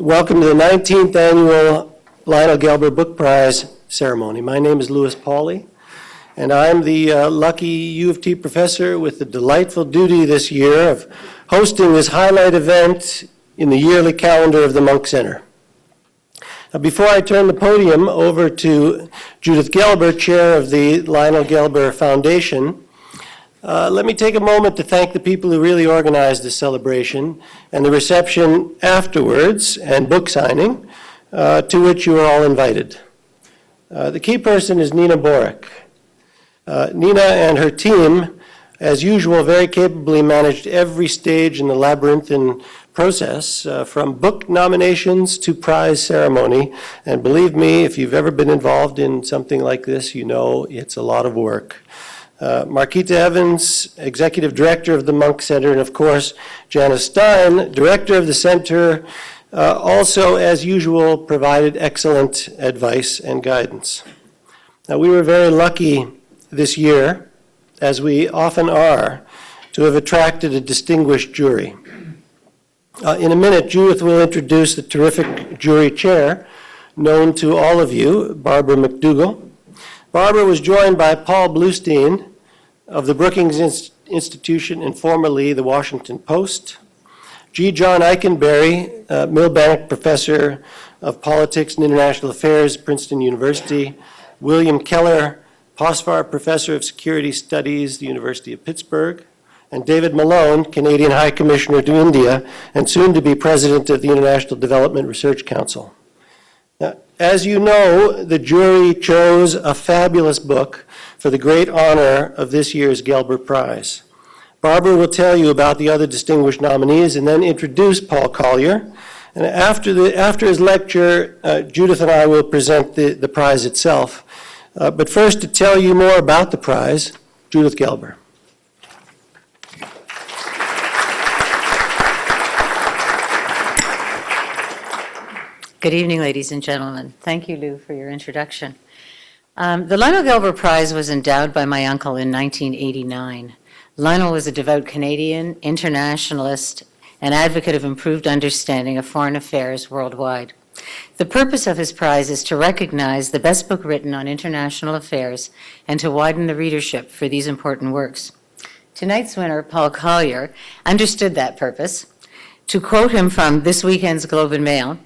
Welcome to the 19th annual Lionel Gelber Book Prize ceremony. My name is Louis Pauly, and I'm the lucky U of T professor with the delightful duty this year of hosting this highlight event in the yearly calendar of the Munk Center. Now, before I turn the podium over to Judith Gelber, chair of the Lionel Gelber Foundation, let me take a moment to thank the people who really organized this celebration and the reception afterwards and book signing, to which you are all invited. The key person is Nina Borick. Nina and her team, as usual, very capably managed every stage in the labyrinthine process, from book nominations to prize ceremony. And believe me, if you've ever been involved in something like this, you know it's a lot of work. Marquita Evans, Executive Director of the Munk Center, and of course, Janice Stein, Director of the Center, also, as usual, provided excellent advice and guidance. Now, we were very lucky this year, as we often are, to have attracted a distinguished jury. In a minute, Judith will introduce the terrific jury chair, known to all of you, Barbara McDougall. Barbara was joined by Paul Bluestein of the Brookings Institution and formerly the Washington Post, G. John Eikenberry, Milbank Professor of Politics and International Affairs at Princeton University, William Keller, Posvar Professor of Security Studies, the University of Pittsburgh, and David Malone, Canadian High Commissioner to India and soon to be President of the International Development Research Council. Now, as you know, the jury chose a fabulous book for the great honor of this year's Gelber Prize. Barbara will tell you about the other distinguished nominees and then introduce Paul Collier. And after his lecture, Judith and I will present the prize itself. But first, to tell you more about the prize, Judith Gelber. Good evening, ladies and gentlemen. Thank you, Lou, for your introduction. The Lionel Gelber Prize was endowed by my uncle in 1989. Lionel was a devout Canadian, internationalist, and advocate of improved understanding of foreign affairs worldwide. The purpose of his prize is to recognize the best book written on international affairs and to widen the readership for these important works. Tonight's winner, Paul Collier, understood that purpose. To quote him from this weekend's Globe and Mail,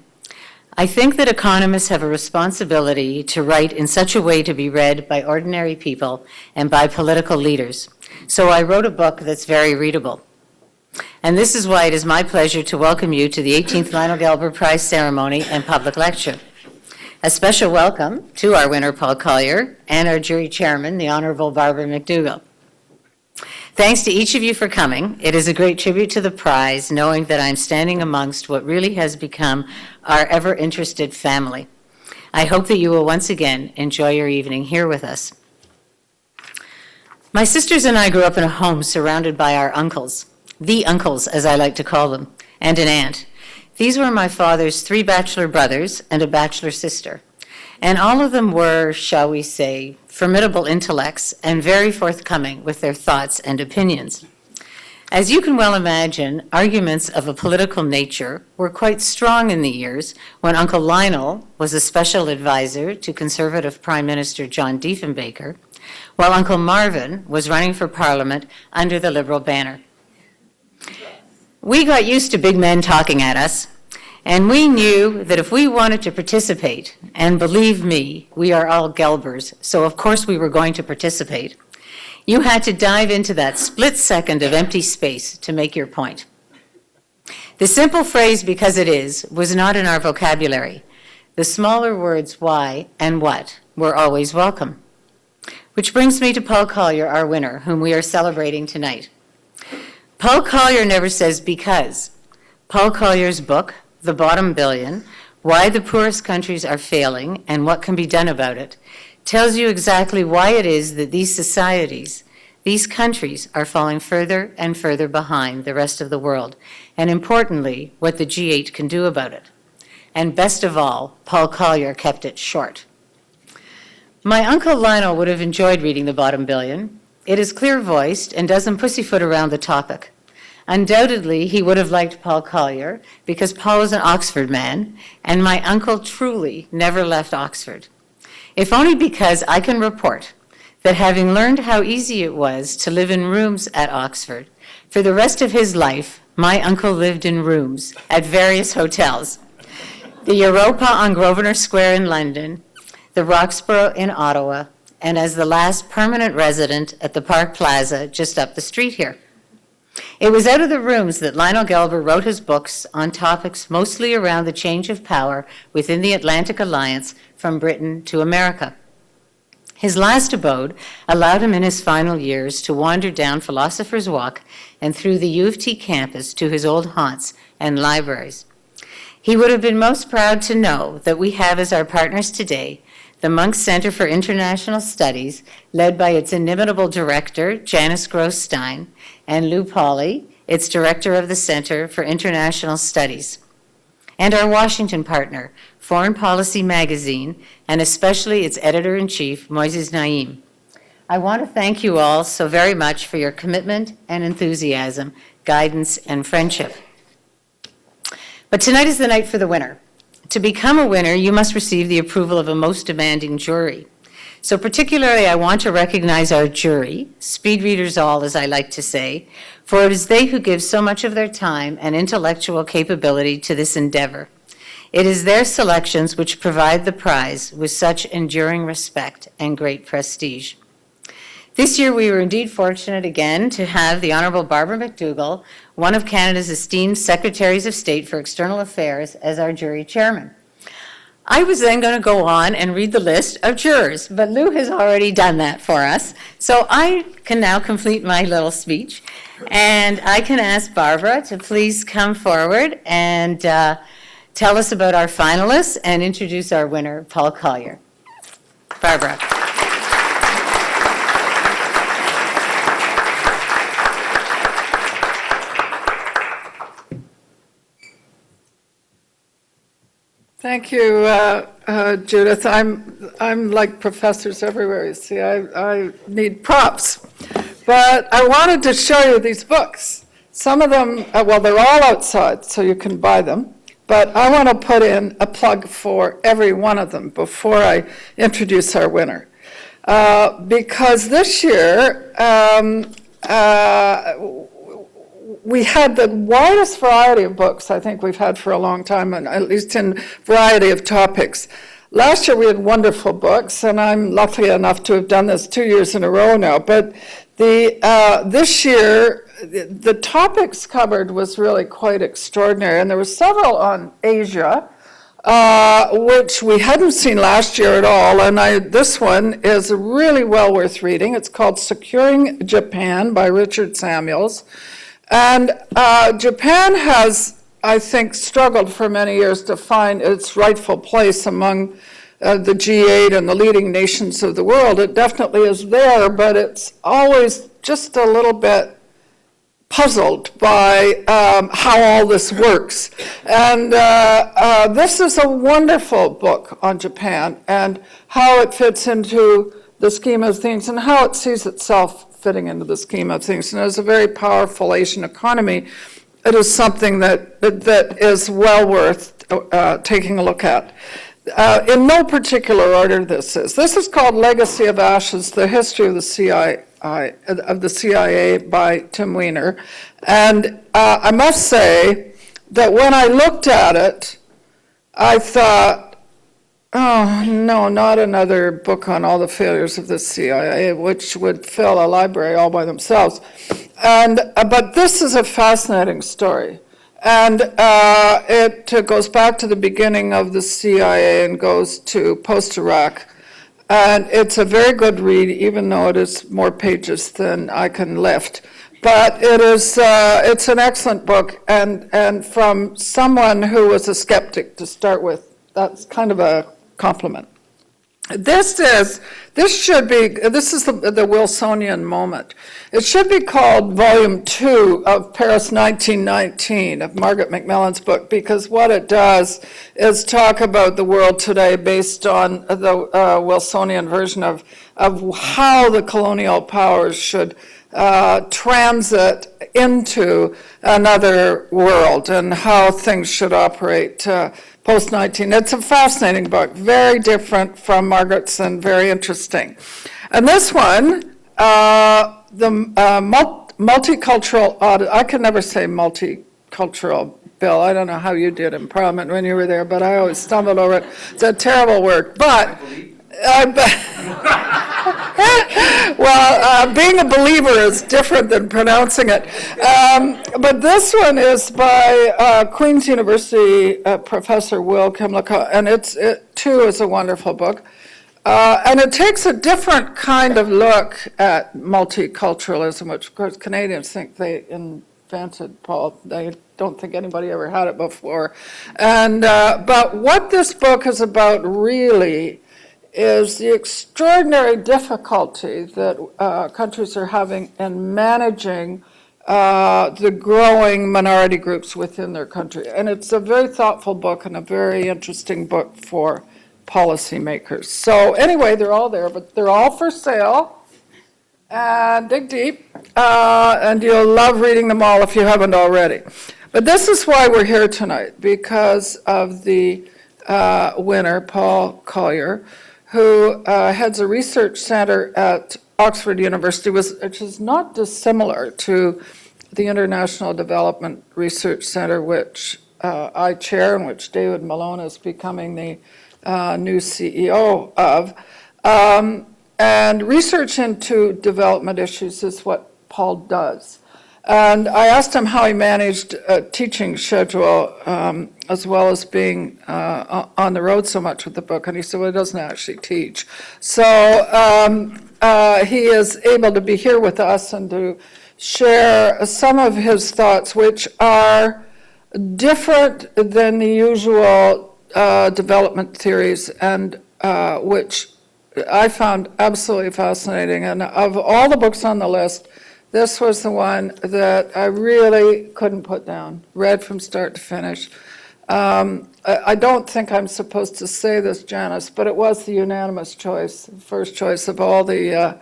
"I think that economists have a responsibility to write in such a way to be read by ordinary people and by political leaders. So I wrote a book that's very readable." And this is why it is my pleasure to welcome you to the 18th Lionel Gelber Prize ceremony and public lecture. A special welcome to our winner, Paul Collier, and our jury chairman, the Honorable Barbara McDougall. Thanks to each of you for coming. It is a great tribute to the prize, knowing that I'm standing amongst what really has become our ever-interested family. I hope that you will once again enjoy your evening here with us. My sisters and I grew up in a home surrounded by our uncles, the uncles as I like to call them, and an aunt. These were my father's 3 bachelor brothers and a bachelor sister. And all of them were, shall we say, formidable intellects and very forthcoming with their thoughts and opinions. As you can well imagine, arguments of a political nature were quite strong in the years when Uncle Lionel was a special advisor to Conservative Prime Minister John Diefenbaker, while Uncle Marvin was running for Parliament under the Liberal banner. We got used to big men talking at us, and we knew that if we wanted to participate, and believe me, we are all Gelbers, so of course we were going to participate, you had to dive into that split second of empty space to make your point. The simple phrase, "because it is," was not in our vocabulary. The smaller words "why" and "what" were always welcome. Which brings me to Paul Collier, our winner, whom we are celebrating tonight. Paul Collier never says because. Paul Collier's book, The Bottom Billion, Why the Poorest Countries Are Failing and What Can Be Done About It, tells you exactly why it is that these societies, these countries, are falling further and further behind the rest of the world, and importantly, what the G8 can do about it. And best of all, Paul Collier kept it short. My Uncle Lionel would have enjoyed reading The Bottom Billion. It is clear-voiced and doesn't pussyfoot around the topic. Undoubtedly, he would have liked Paul Collier because Paul was an Oxford man, and my uncle truly never left Oxford. If only because I can report that having learned how easy it was to live in rooms at Oxford, for the rest of his life, my uncle lived in rooms at various hotels. The Europa on Grosvenor Square in London, the Roxborough in Ottawa, and as the last permanent resident at the Park Plaza just up the street here. It was out of the rooms that Lionel Gelber wrote his books on topics mostly around the change of power within the Atlantic Alliance from Britain to America. His last abode allowed him in his final years to wander down Philosopher's Walk and through the U of T campus to his old haunts and libraries. He would have been most proud to know that we have as our partners today the Monk Center for International Studies, led by its inimitable director, Janice Gross-Stein, and Lou Pauly, its director of the Center for International Studies, and our Washington partner, Foreign Policy Magazine, and especially its editor-in-chief, Moises Naim. I want to thank you all so very much for your commitment and enthusiasm, guidance, and friendship. But tonight is the night for the winner. To become a winner, you must receive the approval of a most demanding jury. So particularly, I want to recognize our jury, speed readers all, as I like to say, for it is they who give so much of their time and intellectual capability to this endeavor. It is their selections which provide the prize with such enduring respect and great prestige. This year, we were indeed fortunate again to have the Honorable Barbara McDougall, one of Canada's esteemed Secretaries of State for External Affairs, as our jury chairman. I was then going to go on and read the list of jurors, but Lou has already done that for us, so I can now complete my little speech, and I can ask Barbara to please come forward and tell us about our finalists and introduce our winner, Paul Collier. Barbara. Thank you, Judith. I'm like professors everywhere. You see, I need props. But I wanted to show you these books. Some of them, well, they're all outside, so you can buy them. But I want to put in a plug for every one of them before I introduce our winner. Because this year, we had the widest variety of books I think we've had for a long time, and at least in variety of topics. Last year we had wonderful books, and I'm lucky enough to have done this 2 years in a row now. But this year, the topics covered was really quite extraordinary, and there were several on Asia, which we hadn't seen last year at all. And this one is really well worth reading. It's called Securing Japan by Richard Samuels. And Japan has, I think, struggled for many years to find its rightful place among the G8 and the leading nations of the world. It definitely is there, but it's always just a little bit puzzled by how all this works. And this is a wonderful book on Japan and how it fits into the scheme of things and how it sees itself fitting into the scheme of things. And as a very powerful Asian economy, it is something that is well worth taking a look at. In no particular order this is called Legacy of Ashes, The History of the CIA by Tim Weiner. And I must say that when I looked at it, I thought, oh, no, not another book on all the failures of the CIA, which would fill a library all by themselves. But this is a fascinating story. And it goes back to the beginning of the CIA and goes to post-Iraq. And it's a very good read, even though it is more pages than I can lift. But it's an excellent book, and from someone who was a skeptic to start with, that's kind of a compliment. This is the Wilsonian moment. It should be called Volume 2 of Paris 1919 of Margaret Macmillan's book, because what it does is talk about the world today based on the Wilsonian version of how the colonial powers should transit into another world and how things should operate post-19. It's a fascinating book, very different from Margaret's and very interesting. And this one, multicultural audit, I can never say multicultural, Bill. I don't know how you did in Parliament when you were there, but I always stumbled over it. It's a terrible word. But, being a believer is different than pronouncing it. But this one is by Queen's University Professor Will Kimlicka, and it too is a wonderful book. And it takes a different kind of look at multiculturalism, which of course Canadians think they invented, Paul. They don't think anybody ever had it before. And but what this book is about really is the extraordinary difficulty that countries are having in managing the growing minority groups within their country. And it's a very thoughtful book and a very interesting book for policymakers. So anyway, they're all there, but they're all for sale. And dig deep, and you'll love reading them all if you haven't already. But this is why we're here tonight, because of the winner, Paul Collier, who heads a research center at Oxford University, which is not dissimilar to the International Development Research Center, which I chair and which David Malone is becoming the new CEO of. And research into development issues is what Paul does. And I asked him how he managed a teaching schedule as well as being on the road so much with the book. And he said, well, he doesn't actually teach. So he is able to be here with us and to share some of his thoughts, which are different than the usual development theories, and which I found absolutely fascinating. And of all the books on the list, this was the one that I really couldn't put down, read from start to finish. I don't think I'm supposed to say this, Janice, but it was the unanimous choice, first choice of all the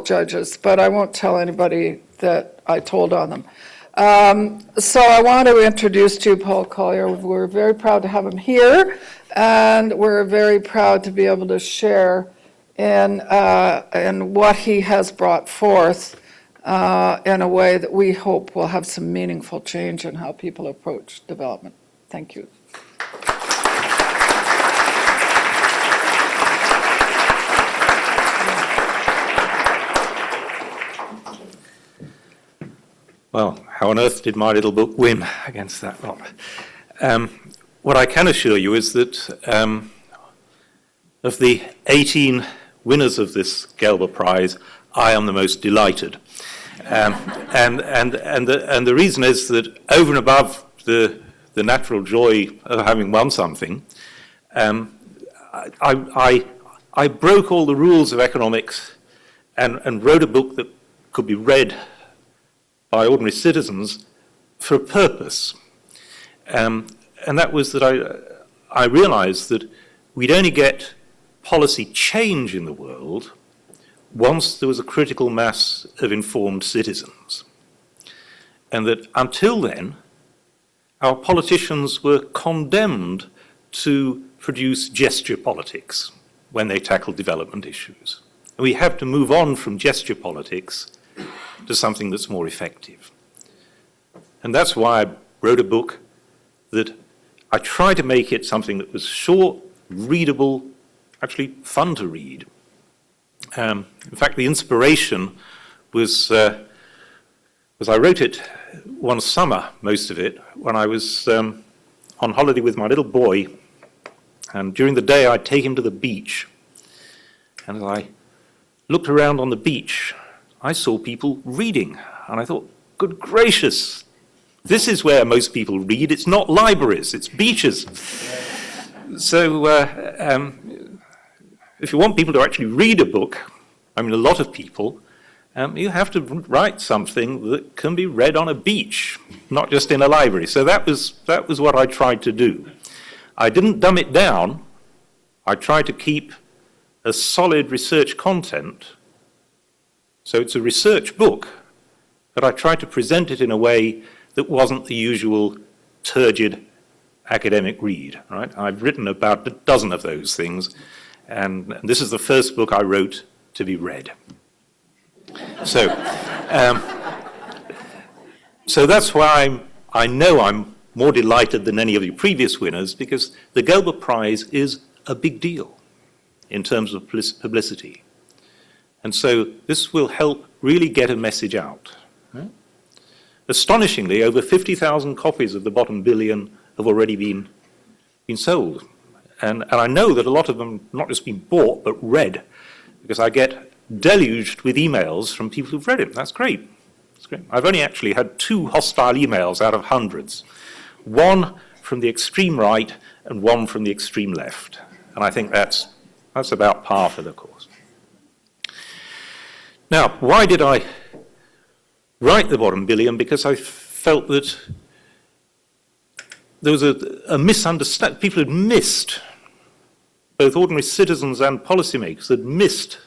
judges. But I won't tell anybody that I told on them. So I want to introduce to you Paul Collier. We're very proud to have him here, and we're very proud to be able to share in what he has brought forth in a way that we hope will have some meaningful change in how people approach development. Thank you. Well, how on earth did my little book win against that lot? What I can assure you is that of the 18 winners of this Gelber Prize, I am the most delighted. And the reason is that over and above the natural joy of having won something, I broke all the rules of economics and wrote a book that could be read by ordinary citizens for a purpose. And that was that I realized that we'd only get policy change in the world once there was a critical mass of informed citizens. And that until then, our politicians were condemned to produce gesture politics when they tackled development issues. And we have to move on from gesture politics to something that's more effective. And that's why I wrote a book that I tried to make it something that was short, readable, actually fun to read. In fact, the inspiration was I wrote it one summer, most of it, when I was on holiday with my little boy. And during the day, I'd take him to the beach. And as I looked around on the beach, I saw people reading. And I thought, good gracious, this is where most people read. It's not libraries, it's beaches. So if you want people to actually read a book, I mean a lot of people, you have to write something that can be read on a beach, not just in a library. So that was what I tried to do. I didn't dumb it down. I tried to keep a solid research content So it's a research book, but I tried to present it in a way that wasn't the usual turgid academic read, right? I've written about a dozen of those things, and this is the first book I wrote to be read. So, so that's why I know I'm more delighted than any of the previous winners, because the Gelber Prize is a big deal in terms of publicity. And so this will help really get a message out. Right? Astonishingly, over 50,000 copies of the bottom billion have already been sold. And I know that a lot of them not just been bought, but read, because I get deluged with emails from people who've read it. That's great. That's great. I've only actually had 2 hostile emails out of hundreds. One from the extreme right and one from the extreme left. And I think that's about par for the course. Now, why did I write the bottom billion? Because I felt that there was a misunderstanding. People had missed, both ordinary citizens and policymakers had missed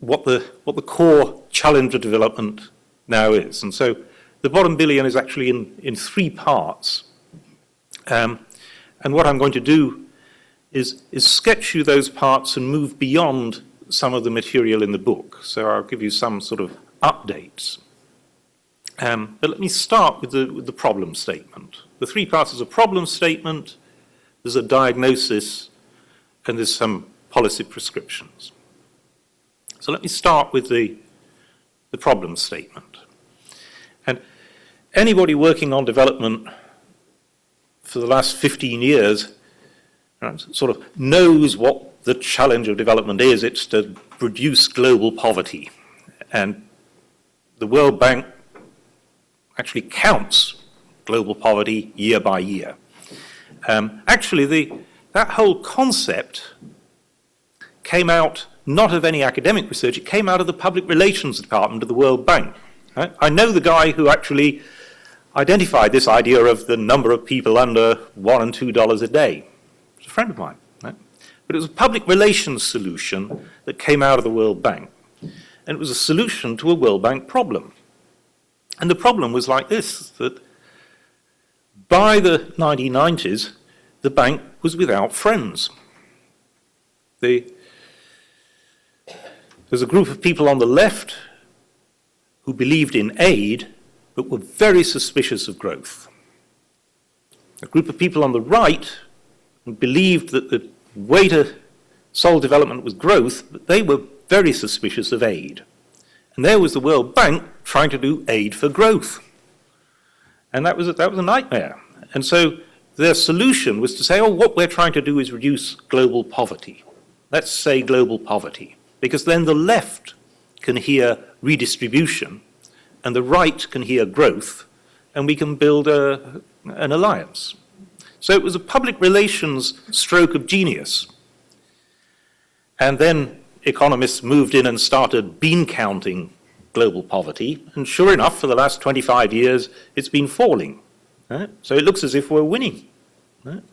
what the core challenge of development now is. And so the bottom billion is actually in 3 parts. And what I'm going to do is sketch you those parts and move beyond some of the material in the book. So I'll give you some sort of updates. But let me start with the problem statement. The 3 parts is a problem statement, there's a diagnosis, and there's some policy prescriptions. So let me start with the problem statement. And anybody working on development for the last 15 years sort of knows what the challenge of development is. It's to reduce global poverty. And the World Bank actually counts global poverty year by year. Actually, that whole concept came out not of any academic research, it came out of the public relations department of the World Bank. Right? I know the guy who actually identified this idea of the number of people under $1 and $2 a day. It's a friend of mine. Right? But it was a public relations solution that came out of the World Bank. And it was a solution to a World Bank problem. And the problem was like this, that by the 1990s, the bank was without friends. There's a group of people on the left who believed in aid, but were very suspicious of growth. A group of people on the right who believed that the way to solve development was growth, but they were very suspicious of aid. And there was the World Bank trying to do aid for growth. And that was a nightmare. And so their solution was to say, oh, what we're trying to do is reduce global poverty. Let's say global poverty. Because then the left can hear redistribution, and the right can hear growth, and we can build an alliance. So it was a public relations stroke of genius. And then economists moved in and started bean counting global poverty, and sure enough, for the last 25 years, it's been falling. Right? So it looks as if we're winning. Right?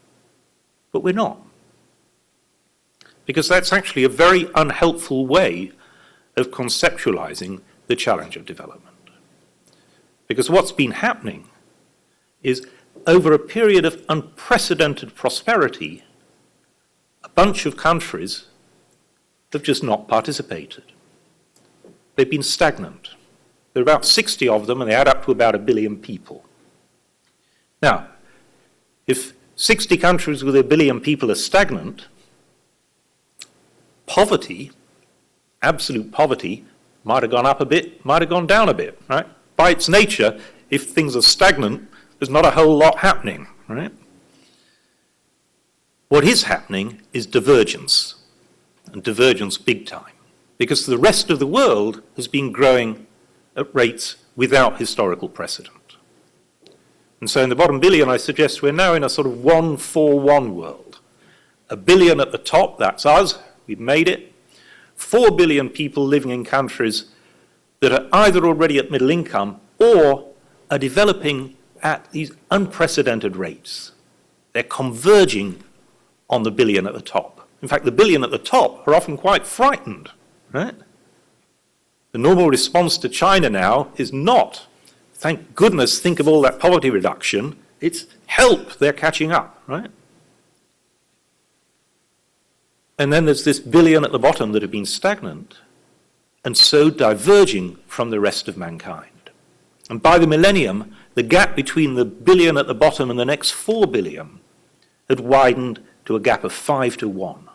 But we're not. Because that's actually a very unhelpful way of conceptualizing the challenge of development. Because what's been happening is, over a period of unprecedented prosperity, a bunch of countries have just not participated. They've been stagnant. There are about 60 of them, and they add up to about 1 billion people. Now, if 60 countries with 1 billion people are stagnant, poverty, absolute poverty, might have gone up a bit, might have gone down a bit, right? By its nature, if things are stagnant, there's not a whole lot happening, right? What is happening is divergence, and divergence big time, because the rest of the world has been growing at rates without historical precedent. And so in the bottom billion, I suggest we're now in a sort of 1-4-1 world. 1 billion at the top, that's us, we've made it. 4 billion people living in countries that are either already at middle income or are developing at these unprecedented rates. They're converging on the billion at the top. In fact, the billion at the top are often quite frightened, right? The normal response to China now is not, thank goodness, think of all that poverty reduction. It's help, they're catching up, right? And then there's this billion at the bottom that have been stagnant and so diverging from the rest of mankind. And by the millennium, the gap between the billion at the bottom and the next 4 billion had widened to a gap of 5 to 1,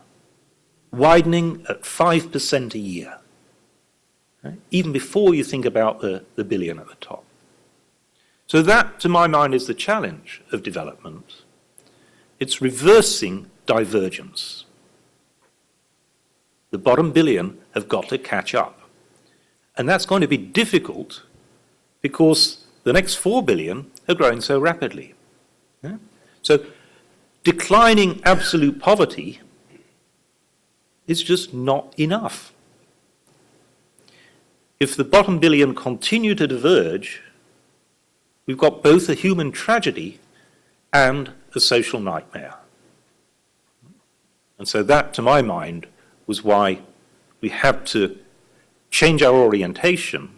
widening at 5% a year, right? Even before you think about the billion at the top. So that, to my mind, is the challenge of development. It's reversing divergence. The bottom billion have got to catch up. And that's going to be difficult because the next 4 billion are growing so rapidly. Yeah? So declining absolute poverty is just not enough. If the bottom billion continue to diverge, we've got both a human tragedy and a social nightmare. And so that, to my mind, was why we had to change our orientation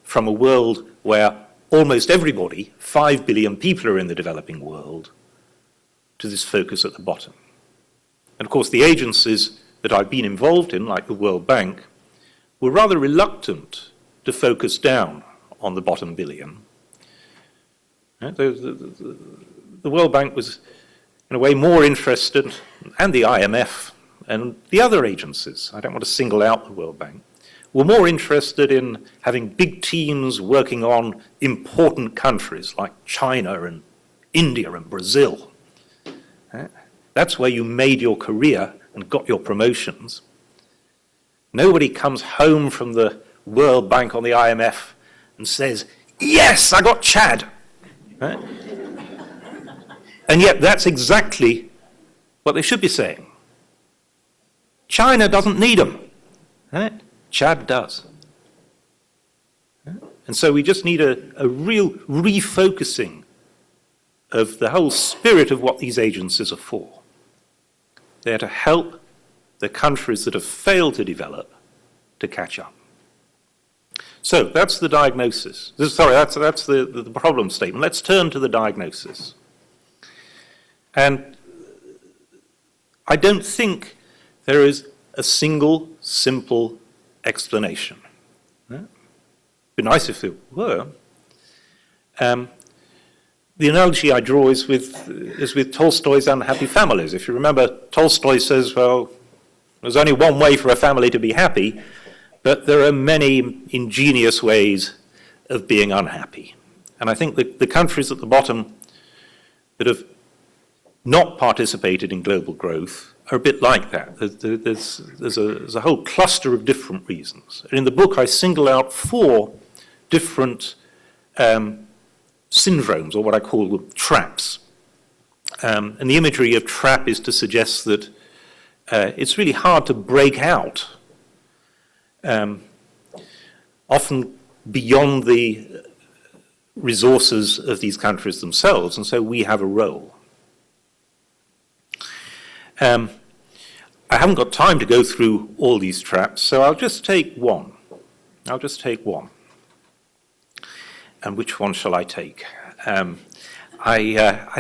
from a world where almost everybody, 5 billion people, are in the developing world, to this focus at the bottom. And of course, the agencies that I've been involved in, like the World Bank, were rather reluctant to focus down on the bottom billion. The World Bank was, in a way, more interested, and the IMF and the other agencies, I don't want to single out the World Bank, were more interested in having big teams working on important countries like China and India and Brazil. That's where you made your career and got your promotions. Nobody comes home from the World Bank on the IMF and says, yes, I got Chad. Right? And yet that's exactly what they should be saying. China doesn't need them. Right? Chad does. And so we just need a real refocusing of the whole spirit of what these agencies are for. They're to help the countries that have failed to develop to catch up. So that's the diagnosis. That's the problem statement. Let's turn to the diagnosis. And I don't think there is a single, simple explanation. It'd be nice if there were. The analogy I draw is with Tolstoy's Unhappy Families. If you remember, Tolstoy says, well, there's only one way for a family to be happy, but there are many ingenious ways of being unhappy. And I think that the countries at the bottom that have not participated in global growth are a bit like that. There's a whole cluster of different reasons. And in the book, I single out 4 different syndromes, or what I call them traps. And the imagery of trap is to suggest that it's really hard to break out, often beyond the resources of these countries themselves, and so we have a role. I haven't got time to go through all these traps, so I'll just take one. And which one shall I take? I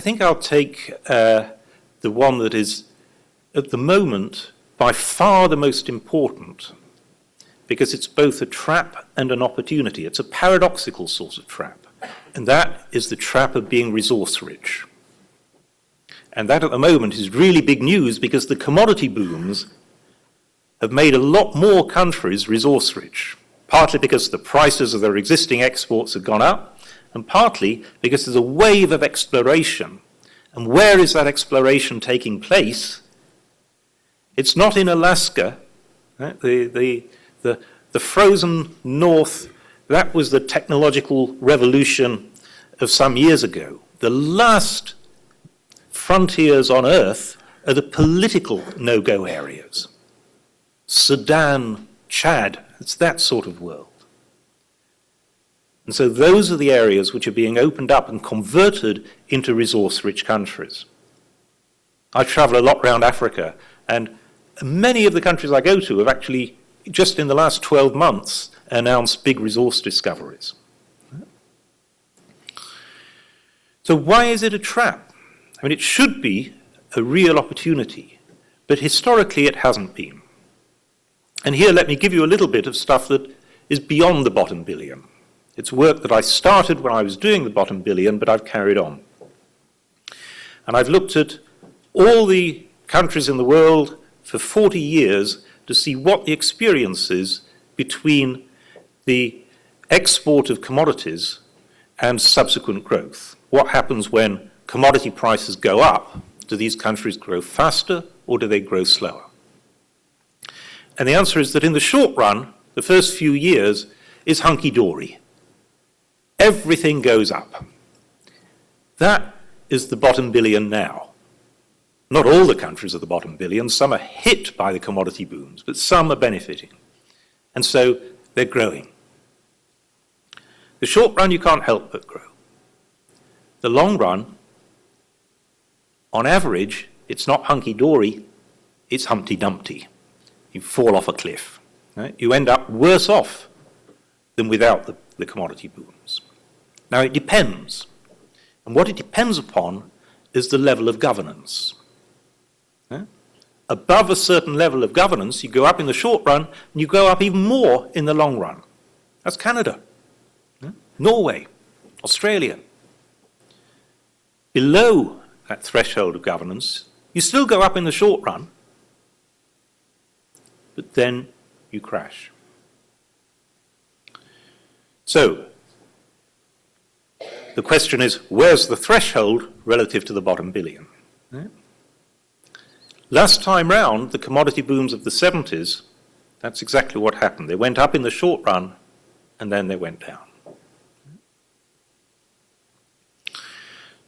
think I'll take the one that is, at the moment, by far the most important, because it's both a trap and an opportunity. It's a paradoxical sort of trap, and that is the trap of being resource-rich. And that, at the moment, is really big news because the commodity booms have made a lot more countries resource-rich, partly because the prices of their existing exports have gone up, and partly because there's a wave of exploration. And where is that exploration taking place? It's not in Alaska. Right? The frozen north, that was the technological revolution of some years ago. The last frontiers on Earth are the political no-go areas. Sudan, Chad, it's that sort of world. And so those are the areas which are being opened up and converted into resource-rich countries. I travel a lot around Africa, and many of the countries I go to have actually just in the last 12 months, announced big resource discoveries. So why is it a trap? I mean, it should be a real opportunity, but historically it hasn't been. And here let me give you a little bit of stuff that is beyond the bottom billion. It's work that I started when I was doing the bottom billion, but I've carried on. And I've looked at all the countries in the world for 40 years to see what the experience is between the export of commodities and subsequent growth. What happens when commodity prices go up? Do these countries grow faster or do they grow slower? And the answer is that in the short run, the first few years is hunky-dory. Everything goes up. That is the bottom billion now. Not all the countries are the bottom billion. Some are hit by the commodity booms, but some are benefiting. And so they're growing. The short run, you can't help but grow. The long run, on average, it's not hunky-dory, it's Humpty Dumpty. You fall off a cliff. Right? You end up worse off than without the commodity booms. Now, it depends. And what it depends upon is the level of governance. Above a certain level of governance, you go up in the short run, and you go up even more in the long run. That's Canada, Norway, Australia. Below that threshold of governance, you still go up in the short run, but then you crash. So, the question is, where's the threshold relative to the bottom billion? Last time round, the commodity booms of the 70s, that's exactly what happened. They went up in the short run, and then they went down.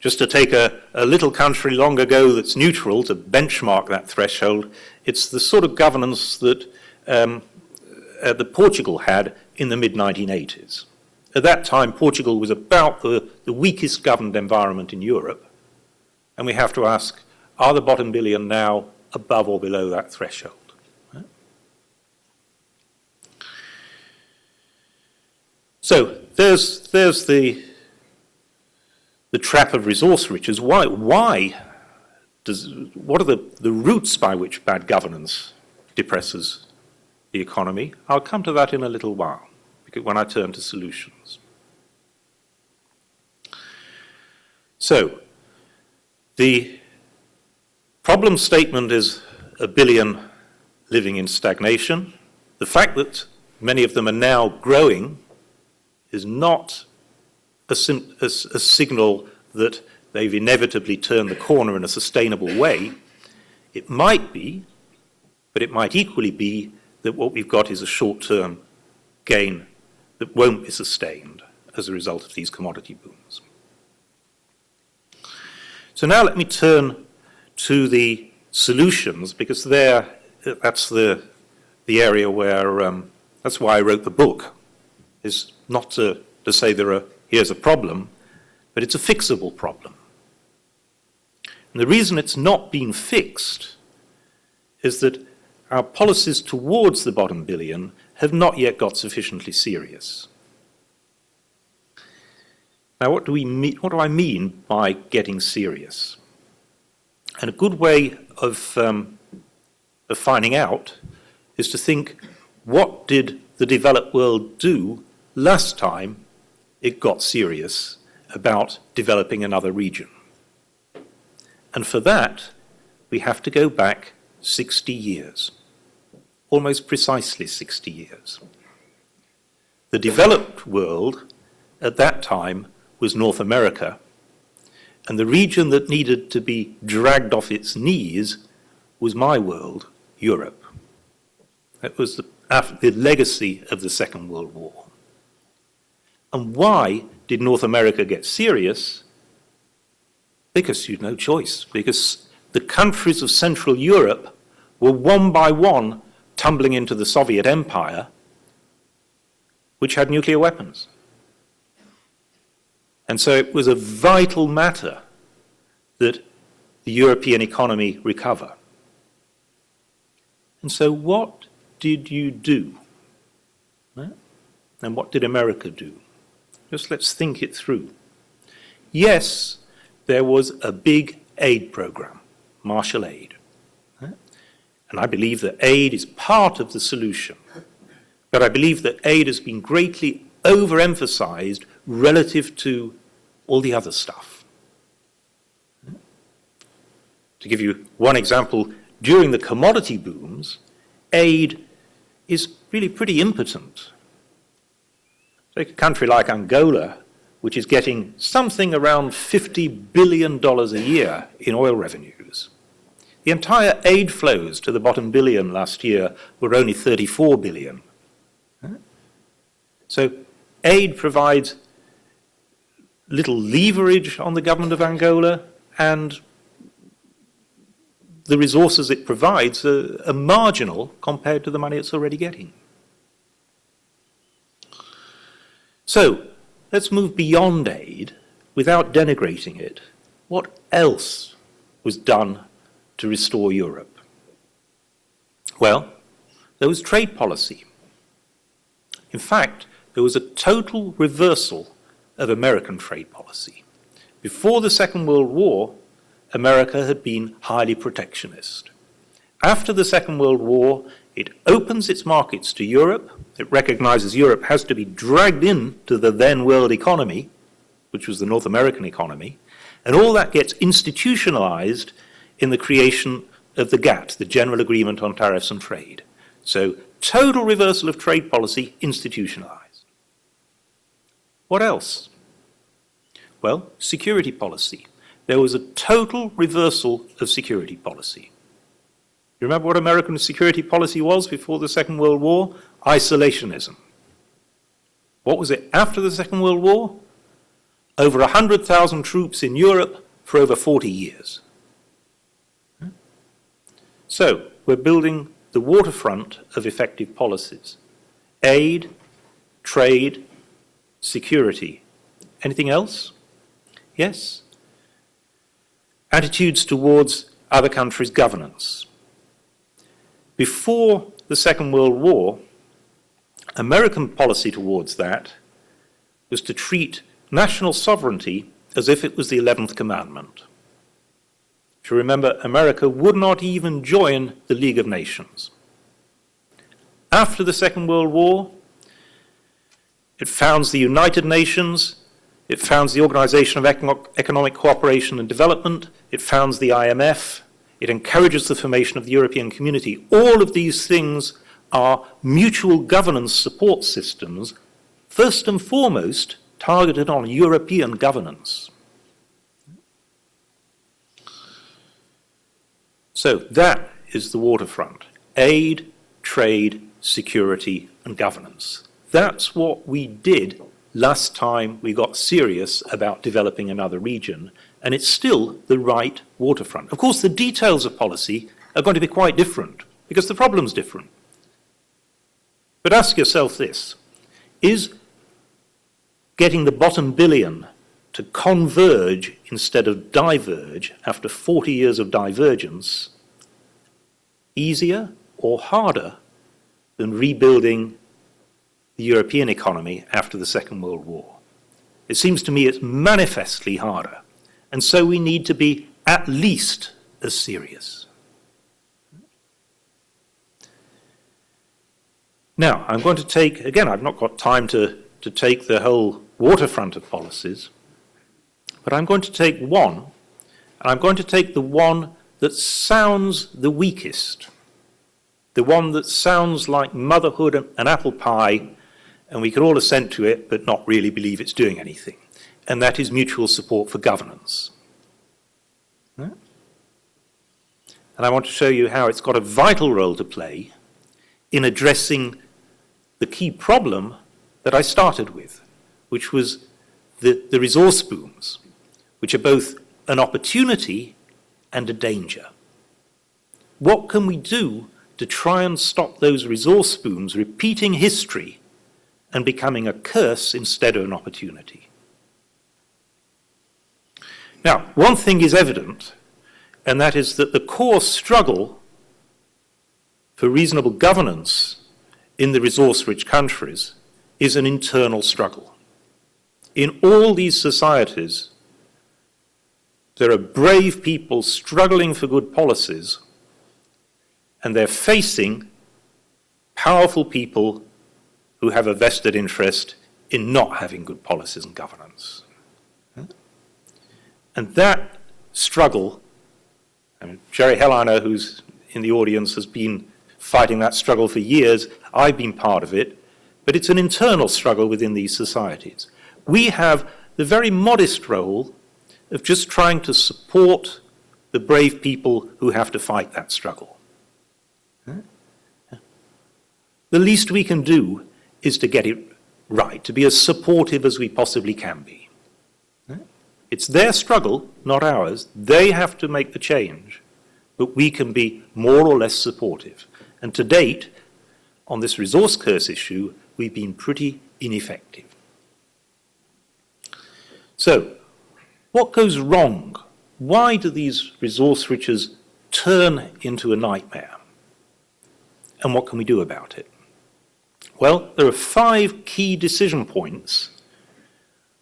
Just to take a little country long ago that's neutral to benchmark that threshold, it's the sort of governance that that Portugal had in the mid-1980s. At that time, Portugal was about the weakest governed environment in Europe, and we have to ask, are the bottom billion now above or below that threshold? So there's the trap of resource riches. What are the routes by which bad governance depresses the economy? I'll come to that in a little while, because when I turn to solutions. So, the problem statement is a billion living in stagnation. The fact that many of them are now growing is not a signal that they've inevitably turned the corner in a sustainable way. It might be, but it might equally be that what we've got is a short-term gain that won't be sustained as a result of these commodity booms. So now let me turn to the solutions, because that's the area where, that's why I wrote the book, is not to say here's a problem, but it's a fixable problem. And the reason it's not been fixed is that our policies towards the bottom billion have not yet got sufficiently serious. Now, what do I mean by getting serious? And a good way of finding out is to think, what did the developed world do last time it got serious about developing another region? And for that, we have to go back 60 years, almost precisely 60 years. The developed world at that time was North America, and the region that needed to be dragged off its knees was my world, Europe. That was the legacy of the Second World War. And why did North America get serious? Because you'd no choice, because the countries of Central Europe were one by one tumbling into the Soviet Empire, which had nuclear weapons. And so it was a vital matter that the European economy recover. And so what did you do? Huh? And what did America do? Just let's think it through. Yes, there was a big aid program, Marshall Aid. Huh? And I believe that aid is part of the solution. But I believe that aid has been greatly overemphasized relative to all the other stuff. To give you one example, during the commodity booms, aid is really pretty impotent. Take a country like Angola, which is getting something around $50 billion a year in oil revenues. The entire aid flows to the bottom billion last year were only 34 billion. So aid provides little leverage on the government of Angola, and the resources it provides are marginal compared to the money it's already getting. So let's move beyond aid without denigrating it. What else was done to restore Europe? Well, there was trade policy. In fact, there was a total reversal of American trade policy. Before the Second World War, America had been highly protectionist. After the Second World War, it opens its markets to Europe. It recognizes Europe has to be dragged into the then world economy, which was the North American economy, and all that gets institutionalized in the creation of the GATT, the General Agreement on Tariffs and Trade. So total reversal of trade policy institutionalized. What else? Well, security policy. There was a total reversal of security policy. You remember what American security policy was before the Second World War? Isolationism. What was it after the Second World War? Over 100,000 troops in Europe for over 40 years. So, we're building the waterfront of effective policies. Aid, trade, security. Anything else? Yes. Attitudes towards other countries' governance. Before the Second World War, American policy towards that was to treat national sovereignty as if it was the 11th commandment. If you remember, America would not even join the League of Nations. After the Second World War, it founds the United Nations, it founds the Organization of Economic Cooperation and Development, it founds the IMF, it encourages the formation of the European Community. All of these things are mutual governance support systems, first and foremost targeted on European governance. So that is the waterfront. Aid, trade, security, and governance. That's what we did last time we got serious about developing another region, and it's still the right waterfront. Of course, the details of policy are going to be quite different, because the problem's different. But ask yourself this: is getting the bottom billion to converge instead of diverge after 40 years of divergence easier or harder than rebuilding the European economy after the Second World War? It seems to me it's manifestly harder, and so we need to be at least as serious. Now, I'm going to take, again, I've not got time to take the whole waterfront of policies, but I'm going to take one, and I'm going to take the one that sounds the weakest, the one that sounds like motherhood and apple pie, and we can all assent to it, but not really believe it's doing anything, and that is mutual support for governance. And I want to show you how it's got a vital role to play in addressing the key problem that I started with, which was the resource booms, which are both an opportunity and a danger. What can we do to try and stop those resource booms repeating history and becoming a curse instead of an opportunity? Now, one thing is evident, and that is that the core struggle for reasonable governance in the resource-rich countries is an internal struggle. In all these societies, there are brave people struggling for good policies, and they're facing powerful people who have a vested interest in not having good policies and governance. And that struggle, Jerry Helliner, who's in the audience, has been fighting that struggle for years. I've been part of it, but it's an internal struggle within these societies. We have the very modest role of just trying to support the brave people who have to fight that struggle. The least we can do is to get it right, to be as supportive as we possibly can be. It's their struggle, not ours. They have to make the change, but we can be more or less supportive. And to date, on this resource curse issue, we've been pretty ineffective. So, what goes wrong? Why do these resource riches turn into a nightmare? And what can we do about it? Well, there are 5 key decision points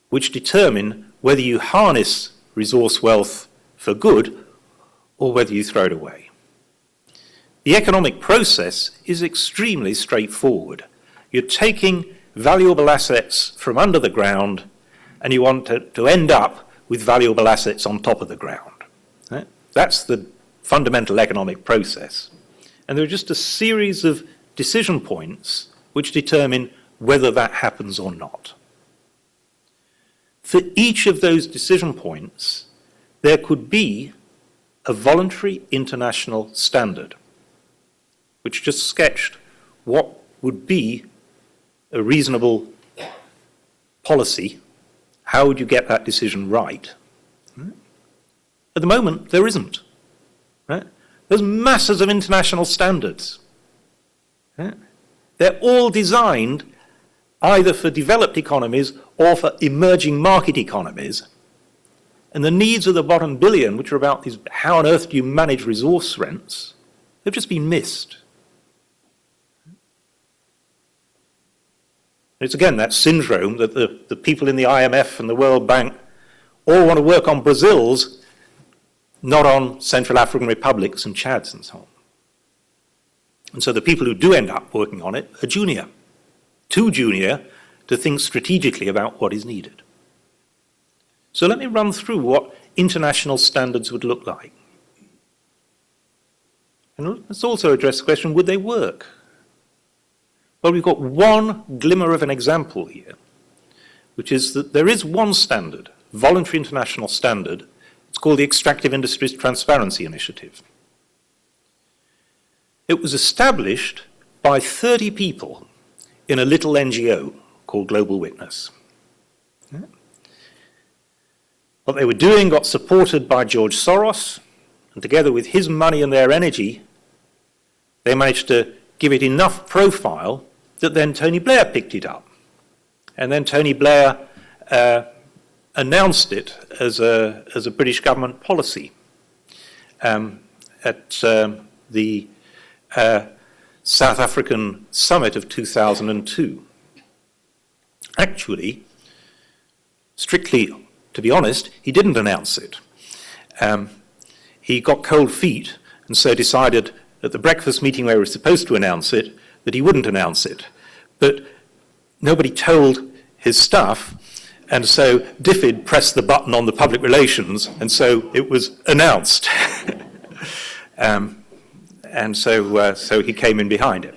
which determine whether you harness resource wealth for good or whether you throw it away. The economic process is extremely straightforward. You're taking valuable assets from under the ground and you want to end up with valuable assets on top of the ground. That's the fundamental economic process. And there are just a series of decision points which determine whether that happens or not. For each of those decision points, there could be a voluntary international standard, which just sketched what would be a reasonable policy. How would you get that decision right? At the moment, there isn't. There's masses of international standards. They're all designed either for developed economies or for emerging market economies. And the needs of the bottom billion, which are about these, how on earth do you manage resource rents, have just been missed. It's again that syndrome that the people in the IMF and the World Bank all want to work on Brazils, not on Central African republics and Chads and so on. And so the people who do end up working on it are junior, too junior to think strategically about what is needed. So let me run through what international standards would look like. And let's also address the question, would they work? Well, we've got one glimmer of an example here, which is that there is one standard, voluntary international standard. It's called the Extractive Industries Transparency Initiative. It was established by 30 people in a little NGO called Global Witness. What they were doing got supported by George Soros, and together with his money and their energy, they managed to give it enough profile that then Tony Blair picked it up. And then Tony Blair announced it as a British government policy at the South African summit of 2002. Actually, strictly, to be honest, he didn't announce it. He got cold feet and so decided at the breakfast meeting where he was supposed to announce it that he wouldn't announce it. But nobody told his staff, and so DFID pressed the button on the public relations, and so it was announced. And so he came in behind it.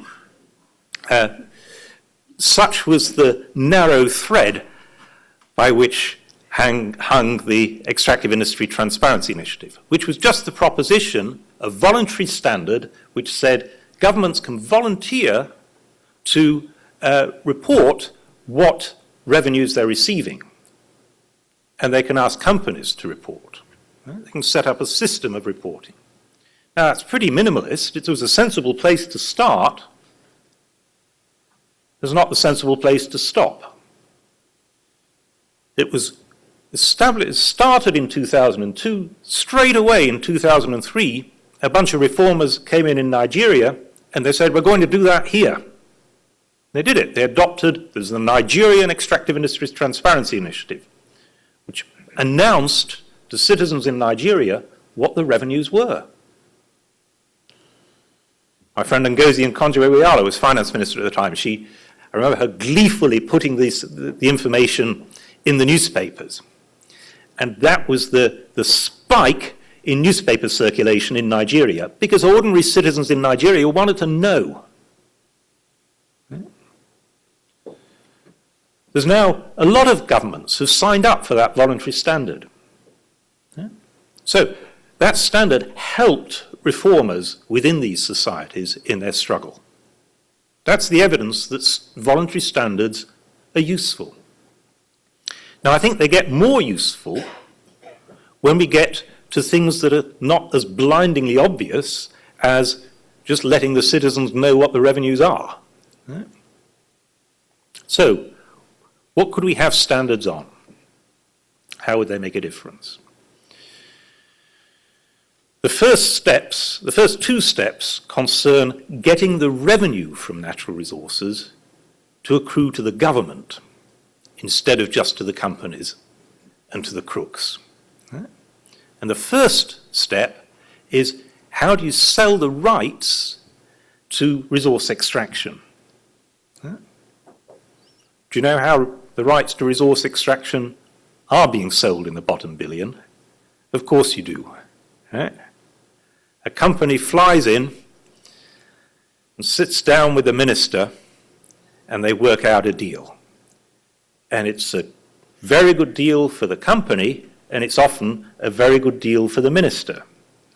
Such was the narrow thread by which hung the Extractive Industry Transparency Initiative, which was just the proposition, a voluntary standard which said governments can volunteer to report what revenues they're receiving. And they can ask companies to report. They can set up a system of reporting. Now, that's pretty minimalist. It was a sensible place to start. It's not the sensible place to stop. It was established, it started in 2002. Straight away in 2003, a bunch of reformers came in Nigeria And they said, we're going to do that here. They did it. They adopted, there's the Nigerian Extractive Industries Transparency Initiative, which announced to citizens in Nigeria what the revenues were. My friend Ngozi Okonjo-Iweala was finance minister at the time. I remember her gleefully putting the information in the newspapers. And that was the spike in newspaper circulation in Nigeria, because ordinary citizens in Nigeria wanted to know. There's now a lot of governments who've signed up for that voluntary standard. So that standard helped reformers within these societies in their struggle. That's the evidence that voluntary standards are useful. Now, I think they get more useful when we get to things that are not as blindingly obvious as just letting the citizens know what the revenues are. So, what could we have standards on? How would they make a difference? The first two steps concern getting the revenue from natural resources to accrue to the government instead of just to the companies and to the crooks. And the first step is, how do you sell the rights to resource extraction? Do you know how the rights to resource extraction are being sold in the bottom billion? Of course you do. A company flies in and sits down with the minister, and they work out a deal. And it's a very good deal for the company, and it's often a very good deal for the minister.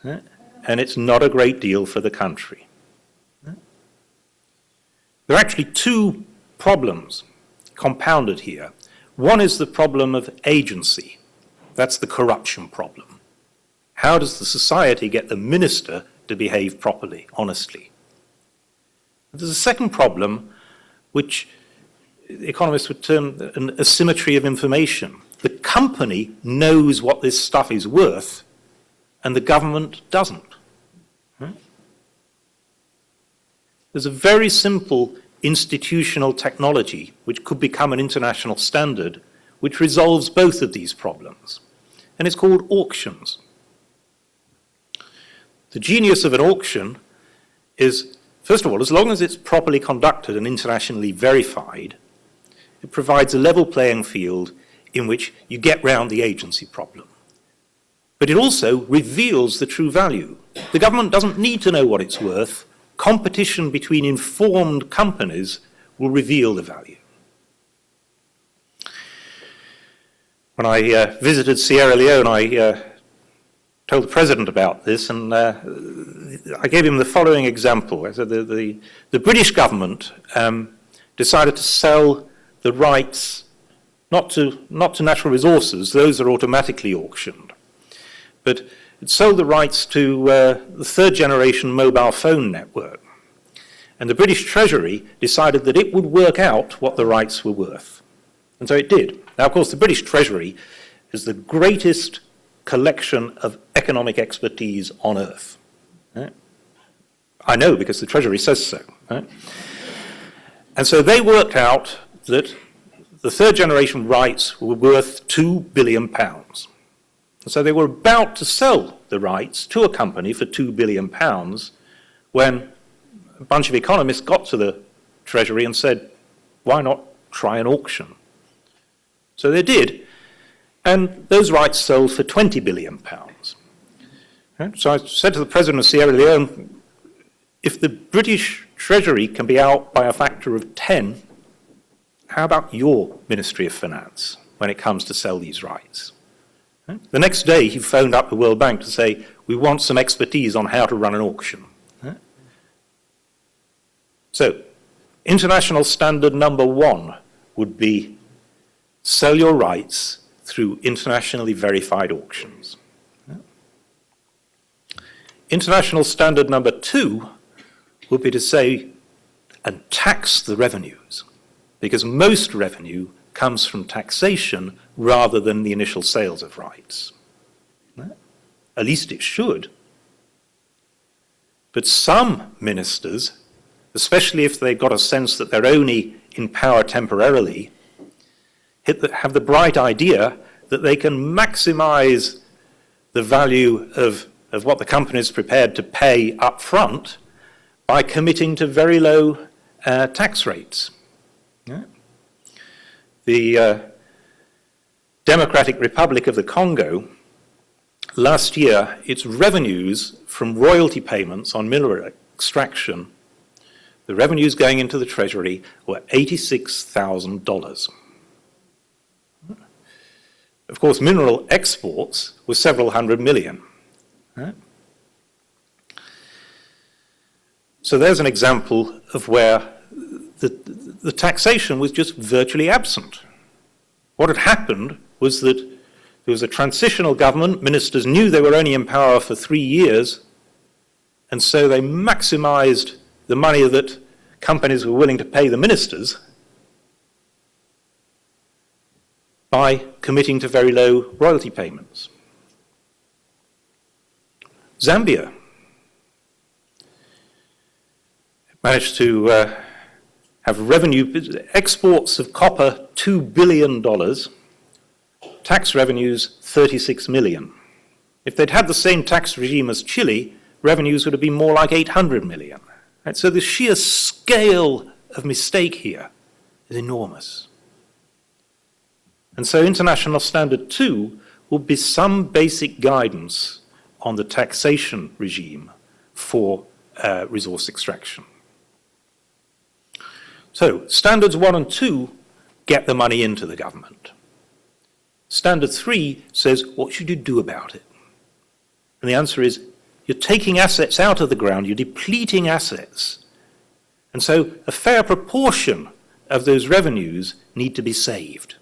And it's not a great deal for the country. There are actually two problems compounded here. One is the problem of agency. That's the corruption problem. How does the society get the minister to behave properly, honestly? There's a second problem, which economists would term an asymmetry of information. The company knows what this stuff is worth, and the government doesn't. There's a very simple institutional technology which could become an international standard which resolves both of these problems, and it's called auctions. The genius of an auction is, first of all, as long as it's properly conducted and internationally verified, it provides a level playing field in which you get round the agency problem. But it also reveals the true value. The government doesn't need to know what it's worth. Competition between informed companies will reveal the value. When I visited Sierra Leone, I told the president about this, and I gave him the following example. I said the British government decided to sell the rights not to natural resources; those are automatically auctioned, but it sold the rights to the third generation mobile phone network. And the British Treasury decided that it would work out what the rights were worth. And so it did. Now, of course, the British Treasury is the greatest collection of economic expertise on earth. Right? I know because the Treasury says so. Right? And so they worked out that the third generation rights were worth £2 billion. And so they were about to sell the rights to a company for £2 billion when a bunch of economists got to the Treasury and said, why not try an auction? So they did, and those rights sold for £20 billion. So I said to the president of Sierra Leone, if the British Treasury can be out by a factor of 10, how about your Ministry of Finance when it comes to sell these rights? The next day, he phoned up the World Bank to say, we want some expertise on how to run an auction. So, international standard number one would be sell your rights through internationally verified auctions. International standard number two would be to say, and tax the revenues, because most revenue comes from taxation rather than the initial sales of rights. At least it should. But some ministers especially if they've got a sense that they're only in power temporarily, have the bright idea that they can maximize the value of what the company is prepared to pay up front by committing to very low tax rates. Yeah. The Democratic Republic of the Congo, last year, its revenues from royalty payments on mineral extraction, the revenues going into the treasury were $86,000. Of course, mineral exports were several hundred million. Right? So there's an example of where the taxation was just virtually absent. What had happened was that there was a transitional government, ministers knew they were only in power for 3 years, and so they maximized the money that companies were willing to pay the ministers by committing to very low royalty payments. Zambia managed to have revenue, exports of copper, $2 billion, tax revenues, 36 million. If they'd had the same tax regime as Chile, revenues would have been more like 800 million. Right? So the sheer scale of mistake here is enormous. And so International Standard 2 will be some basic guidance on the taxation regime for resource extraction. So Standards 1 and 2 get the money into the government. Standard 3 says, what should you do about it? And the answer is, you're taking assets out of the ground, you're depleting assets. And so a fair proportion of those revenues need to be saved.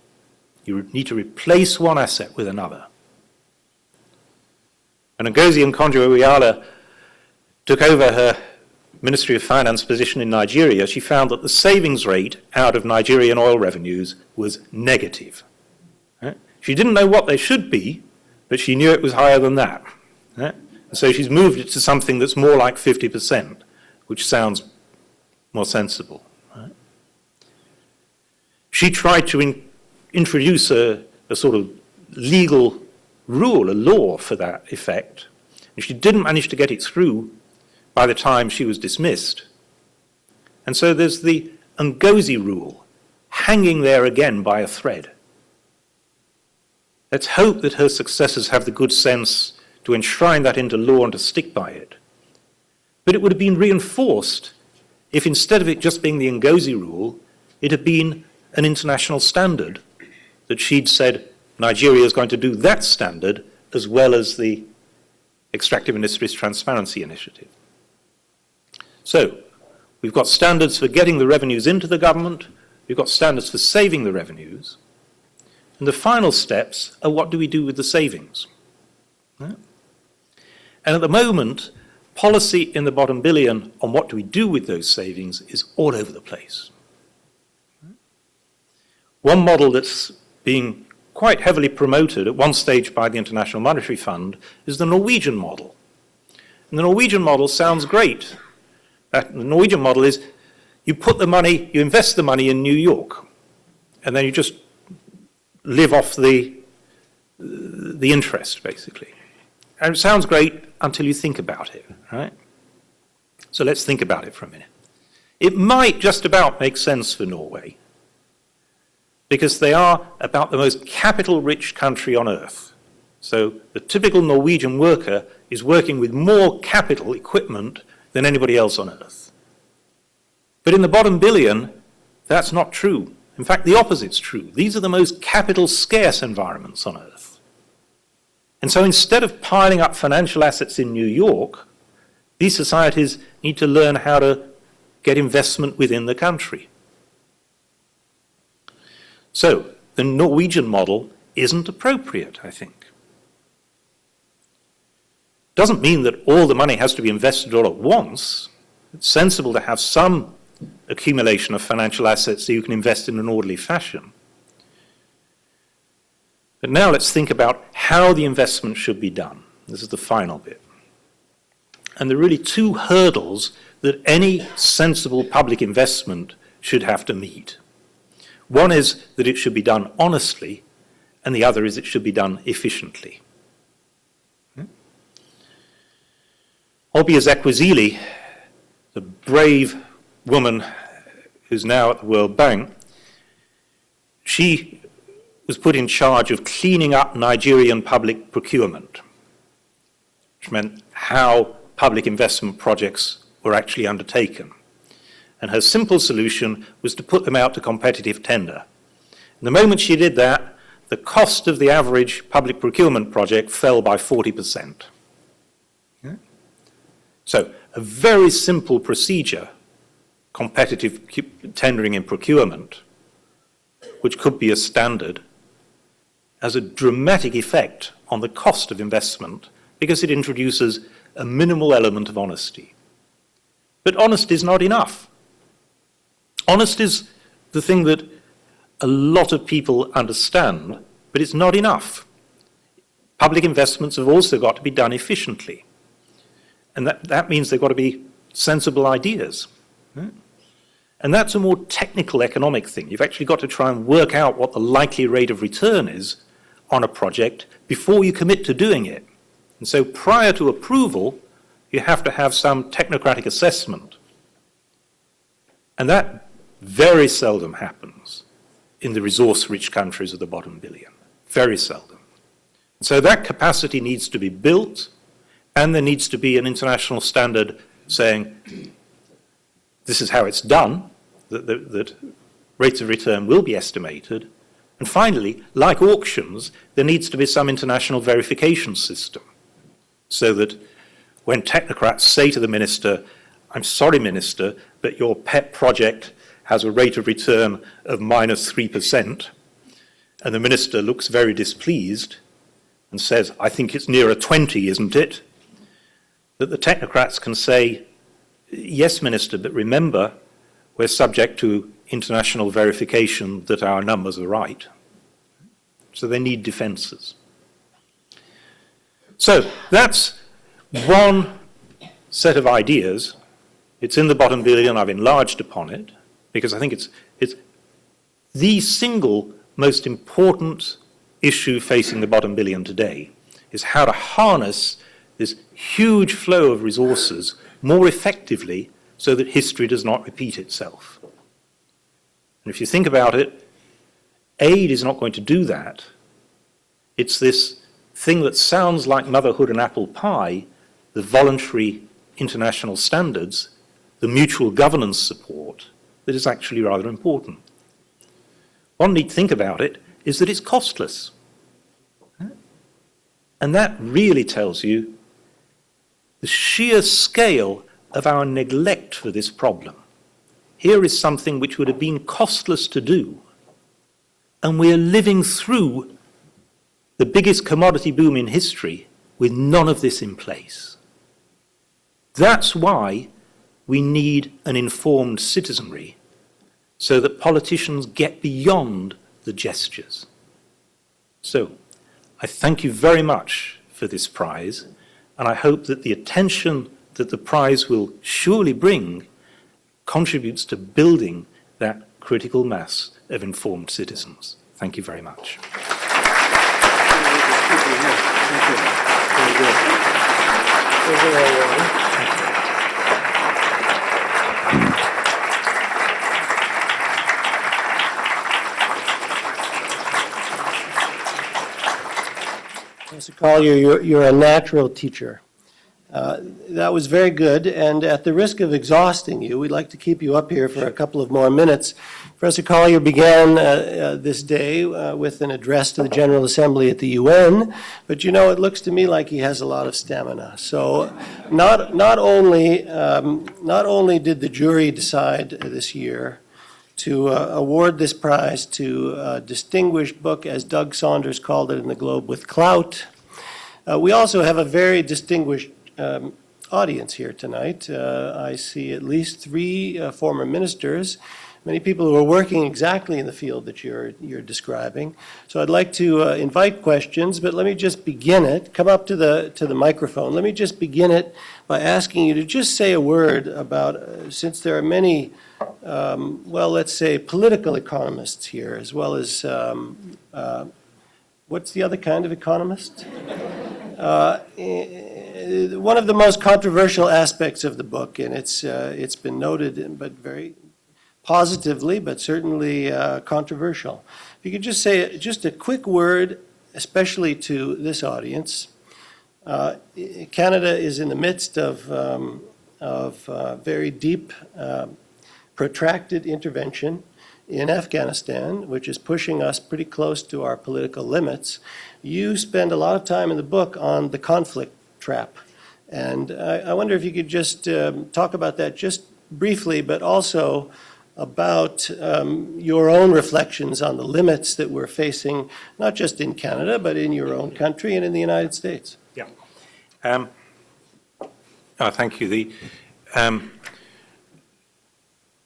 You need to replace one asset with another. When Ngozi Okonjo-Iweala took over her Ministry of Finance position in Nigeria, she found that the savings rate out of Nigerian oil revenues was negative. She didn't know what they should be, but she knew it was higher than that. And so she's moved it to something that's more like 50%, which sounds more sensible. She tried to introduce a sort of legal rule, a law for that effect, and she didn't manage to get it through by the time she was dismissed. And so there's the Ngozi rule hanging there again by a thread. Let's hope that her successors have the good sense to enshrine that into law and to stick by it. But it would have been reinforced if instead of it just being the Ngozi rule, it had been an international standard that she'd said Nigeria is going to do that standard as well as the Extractive Industries Transparency Initiative. So we've got standards for getting the revenues into the government, we've got standards for saving the revenues, and the final steps are what do we do with the savings? And at the moment, policy in the bottom billion on what do we do with those savings is all over the place. One model that's being quite heavily promoted at one stage by the International Monetary Fund is the Norwegian model. And the Norwegian model sounds great. The Norwegian model is you put the money, you invest the money in New York, and then you just live off the interest, basically. And it sounds great until you think about it, right? So let's think about it for a minute. It might just about make sense for Norway, because they are about the most capital-rich country on earth. So the typical Norwegian worker is working with more capital equipment than anybody else on earth. But in the bottom billion, that's not true. In fact, the opposite's true. These are the most capital-scarce environments on earth. And so instead of piling up financial assets in New York, these societies need to learn how to get investment within the country. So the Norwegian model isn't appropriate, I think. Doesn't mean that all the money has to be invested all at once. It's sensible to have some accumulation of financial assets so you can invest in an orderly fashion. But now let's think about how the investment should be done. This is the final bit. And there are really two hurdles that any sensible public investment should have to meet. One is that it should be done honestly, and the other is it should be done efficiently. Olbia Ezekwesili, the brave woman who's now at the World Bank, she was put in charge of cleaning up Nigerian public procurement, which meant how public investment projects were actually undertaken. And her simple solution was to put them out to competitive tender. And the moment she did that, the cost of the average public procurement project fell by 40%. Yeah? So a very simple procedure, competitive tendering and procurement, which could be a standard, has a dramatic effect on the cost of investment because it introduces a minimal element of honesty. But honesty is not enough. Honesty is the thing that a lot of people understand, but it's not enough. Public investments have also got to be done efficiently. And that means they've got to be sensible ideas. Right? And that's a more technical economic thing. You've actually got to try and work out what the likely rate of return is on a project before you commit to doing it. And so prior to approval, you have to have some technocratic assessment. And that very seldom happens in the resource-rich countries of the bottom billion. Very seldom. And so that capacity needs to be built, and there needs to be an international standard saying, this is how it's done, that rates of return will be estimated. And finally, like auctions, there needs to be some international verification system so that when technocrats say to the minister, I'm sorry, minister, but your pet project has a rate of return of minus 3%, and the minister looks very displeased and says, I think it's nearer 20, isn't it? That the technocrats can say, yes, minister, but remember, we're subject to international verification that our numbers are right. So they need defences. So that's one set of ideas. It's in the bottom billion. I've enlarged upon it because I think it's the single most important issue facing the bottom billion today is how to harness this huge flow of resources more effectively so that history does not repeat itself. And if you think about it, aid is not going to do that. It's this thing that sounds like motherhood and apple pie, the voluntary international standards, the mutual governance support, that is actually rather important. One neat thing about it is that it's costless. And that really tells you the sheer scale of our neglect for this problem. Here is something which would have been costless to do, and we're living through the biggest commodity boom in history with none of this in place. That's why we need an informed citizenry, so that politicians get beyond the gestures. So, I thank you very much for this prize, and I hope that the attention that the prize will surely bring contributes to building that critical mass of informed citizens. Thank you very much. Mr. Collier, you're a natural teacher. That was very good, and at the risk of exhausting you, we'd like to keep you up here for a couple of more minutes. Professor Collier began this day with an address to the General Assembly at the UN, but you know, it looks to me like he has a lot of stamina. So not only did the jury decide this year to award this prize to a distinguished book, as Doug Saunders called it in the Globe, with clout, we also have a very distinguished audience here tonight. I see at least three former ministers, many people who are working exactly in the field that you're describing. So I'd like to invite questions, but let me just begin it. Come up to the microphone. Let me just begin it by asking you to just say a word about, since there are many, well, let's say political economists here, as well as, what's the other kind of economist? One of the most controversial aspects of the book, and it's been noted, but very positively, but certainly controversial. If you could just say just a quick word, especially to this audience. Canada is in the midst of very deep, protracted intervention in Afghanistan, which is pushing us pretty close to our political limits. You spend a lot of time in the book on the conflict trap. And I wonder if you could just talk about that just briefly, but also about your own reflections on the limits that we're facing, not just in Canada, but in your own country and in the United States. Yeah. Thank you.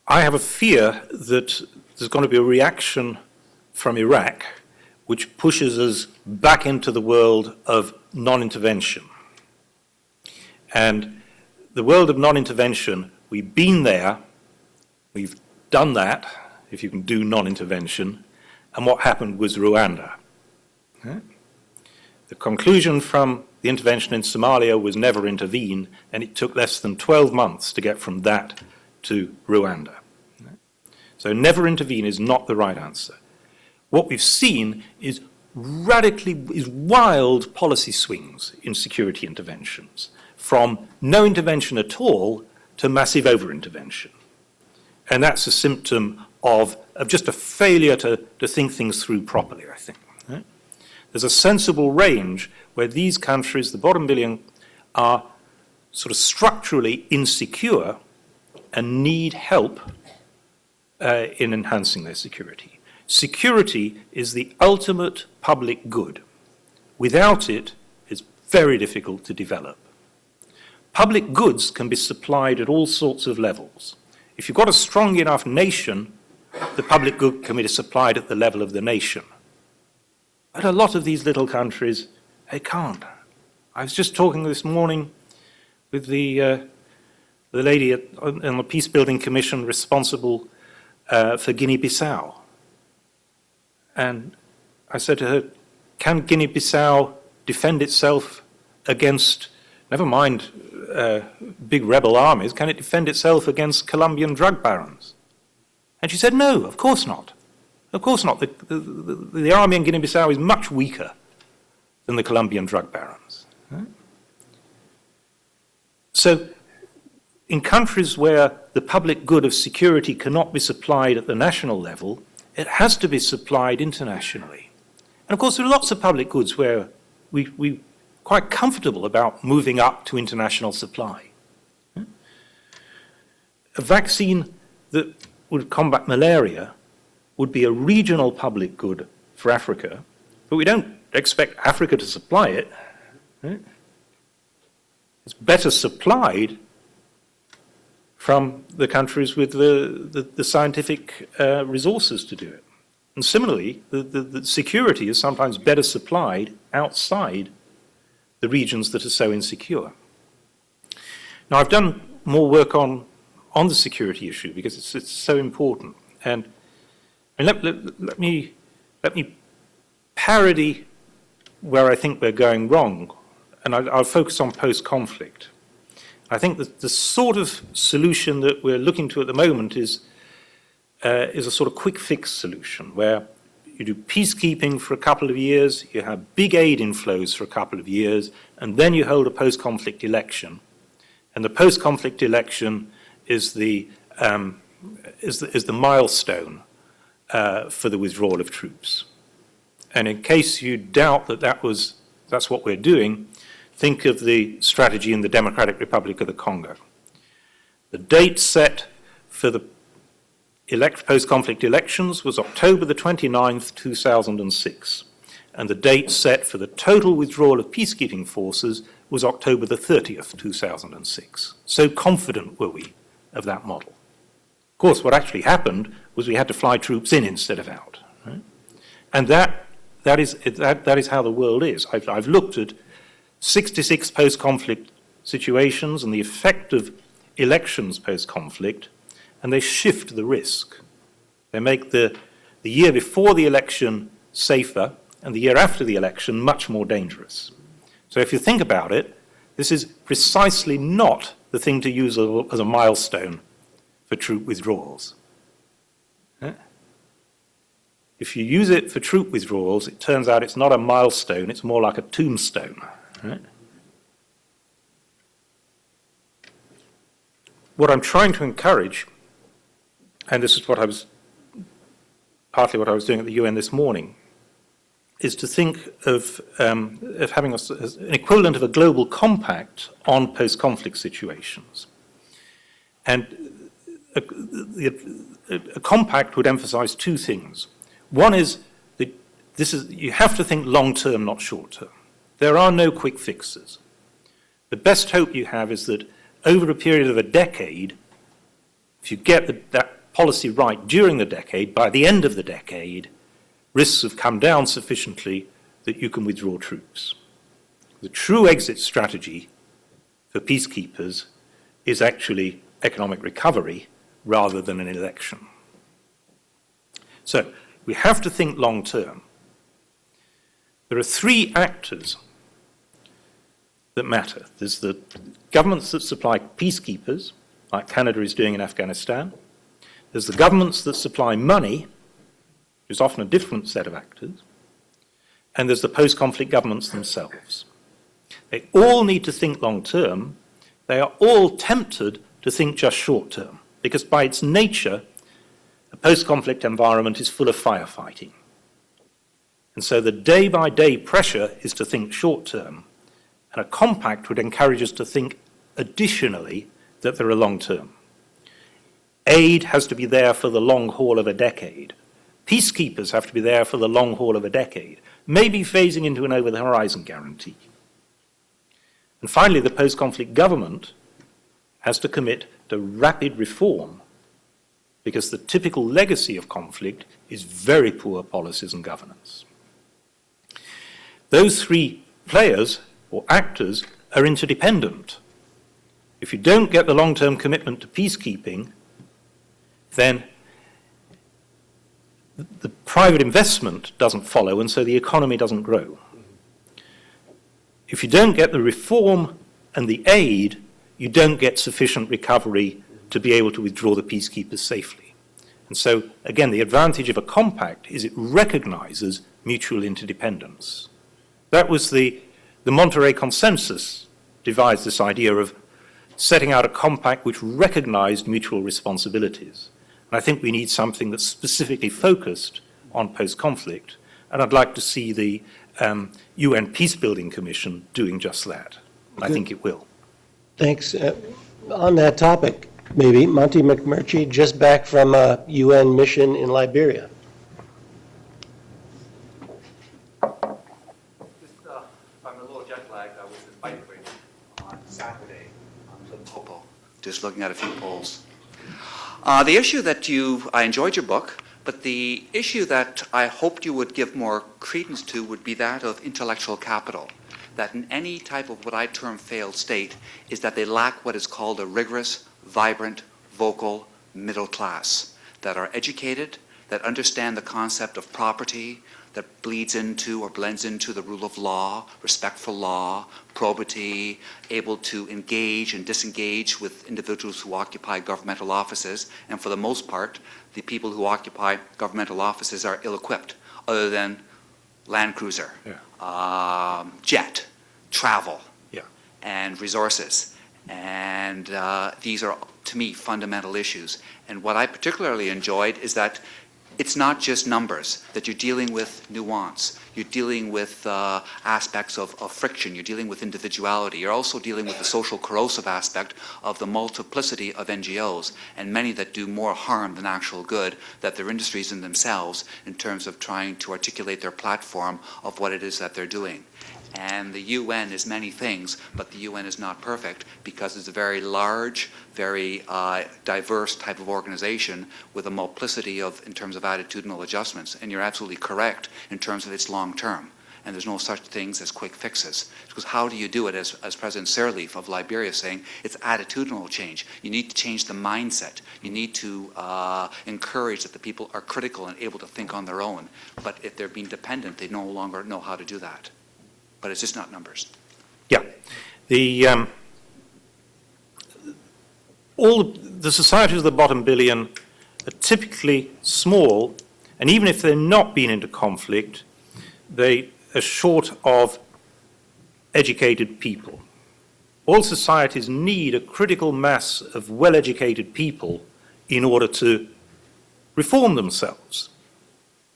I have a fear that there's going to be a reaction from Iraq which pushes us back into the world of non-intervention. And the world of non-intervention, we've been there, we've done that, if you can do non-intervention, and what happened was Rwanda. The conclusion from the intervention in Somalia was never intervene, and it took less than 12 months to get from that to Rwanda. So never intervene is not the right answer. What we've seen is wild policy swings in security interventions, from no intervention at all to massive over-intervention. And that's a symptom of just a failure to think things through properly, I think. Right? There's a sensible range where these countries, the bottom billion, are sort of structurally insecure and need help in enhancing their security. Security is the ultimate public good. Without it, it's very difficult to develop. Public goods can be supplied at all sorts of levels. If you've got a strong enough nation, the public good can be supplied at the level of the nation. But a lot of these little countries, they can't. I was just talking this morning with the lady on the Peace Building Commission responsible for Guinea-Bissau. And I said to her, can Guinea-Bissau defend itself against, never mind big rebel armies, can it defend itself against Colombian drug barons? And she said, no, of course not. Of course not. The army in Guinea-Bissau is much weaker than the Colombian drug barons. Right? So in countries where the public good of security cannot be supplied at the national level, it has to be supplied internationally. And of course, there are lots of public goods where we're quite comfortable about moving up to international supply. A vaccine that would combat malaria would be a regional public good for Africa, but we don't expect Africa to supply it. It's better supplied from the countries with the scientific resources to do it. And similarly, the security is sometimes better supplied outside the regions that are so insecure. Now, I've done more work on the security issue because it's so important. And let me parody where I think we're going wrong, and I'll focus on post-conflict. I think that the sort of solution that we're looking to at the moment is a sort of quick fix solution where you do peacekeeping for a couple of years, you have big aid inflows for a couple of years, and then you hold a post-conflict election. And the post-conflict election is the milestone for the withdrawal of troops. And in case you doubt that that's what we're doing, think of the strategy in the Democratic Republic of the Congo. The date set for the post-conflict elections was October the 29th, 2006. And the date set for the total withdrawal of peacekeeping forces was October the 30th, 2006. So confident were we of that model. Of course, what actually happened was we had to fly troops in instead of out. Right? And that is how the world is. I've looked at 66 post-conflict situations and the effect of elections post-conflict, and they shift the risk. They make the year before the election safer and the year after the election much more dangerous. So if you think about it, this is precisely not the thing to use as a milestone for troop withdrawals. If you use it for troop withdrawals, it turns out it's not a milestone, it's more like a tombstone. Right? What I'm trying to encourage, and this is partly what I was doing at the UN this morning, is to think of having an equivalent of a global compact on post-conflict situations. And a compact would emphasize two things. One is that you have to think long-term, not short-term. There are no quick fixes. The best hope you have is that over a period of a decade, if you get that policy right during the decade, by the end of the decade, risks have come down sufficiently that you can withdraw troops. The true exit strategy for peacekeepers is actually economic recovery rather than an election. So we have to think long term. There are three actors that matter. There's the governments that supply peacekeepers, like Canada is doing in Afghanistan. There's the governments that supply money, which is often a different set of actors. And there's the post-conflict governments themselves. They all need to think long term. They are all tempted to think just short term, because by its nature, a post-conflict environment is full of firefighting. And so the day-by-day pressure is to think short term, and a compact would encourage us to think additionally that there are long term. Aid has to be there for the long haul of a decade. Peacekeepers have to be there for the long haul of a decade, maybe phasing into an over-the-horizon guarantee. And finally, the post-conflict government has to commit to rapid reform, because the typical legacy of conflict is very poor policies and governance. Those three players or actors are interdependent. If you don't get the long-term commitment to peacekeeping, then the private investment doesn't follow, and so the economy doesn't grow. If you don't get the reform and the aid, you don't get sufficient recovery to be able to withdraw the peacekeepers safely. And so, again, the advantage of a compact is it recognizes mutual interdependence. That was the Monterey Consensus devised this idea of setting out a compact which recognized mutual responsibilities. And I think we need something that's specifically focused on post-conflict, and I'd like to see the UN Peacebuilding Commission doing just that. I think it will. Thanks. On that topic, maybe, Monty McMurtry, just back from a UN mission in Liberia. I'm a little jet lagged. I was in Bike on Saturday on Limpopo, just looking at a few polls. The issue that I enjoyed your book, but the issue that I hoped you would give more credence to would be that of intellectual capital. That in any type of what I term failed state is that they lack what is called a rigorous, vibrant, vocal middle class that are educated, that understand the concept of property, that bleeds into or blends into the rule of law, respect for law, probity, able to engage and disengage with individuals who occupy governmental offices. And for the most part, the people who occupy governmental offices are ill-equipped, other than Land Cruiser, jet, travel, and resources. And these are, to me, fundamental issues. And what I particularly enjoyed is that it's not just numbers, that you're dealing with nuance. You're dealing with aspects of friction. You're dealing with individuality. You're also dealing with the social corrosive aspect of the multiplicity of NGOs, and many that do more harm than actual good, that they're industries in themselves in terms of trying to articulate their platform of what it is that they're doing. And the UN is many things, but the UN is not perfect because it's a very large, very diverse type of organization with a multiplicity in terms of attitudinal adjustments. And you're absolutely correct in terms of its long term. And there's no such things as quick fixes. Because how do you do it, as President Sirleaf of Liberia is saying, it's attitudinal change. You need to change the mindset. You need to encourage that the people are critical and able to think on their own. But if they're being dependent, they no longer know how to do that. But it's just not numbers. Yeah. All the societies of the bottom billion are typically small, and even if they're not been into conflict, they are short of educated people. All societies need a critical mass of well-educated people in order to reform themselves.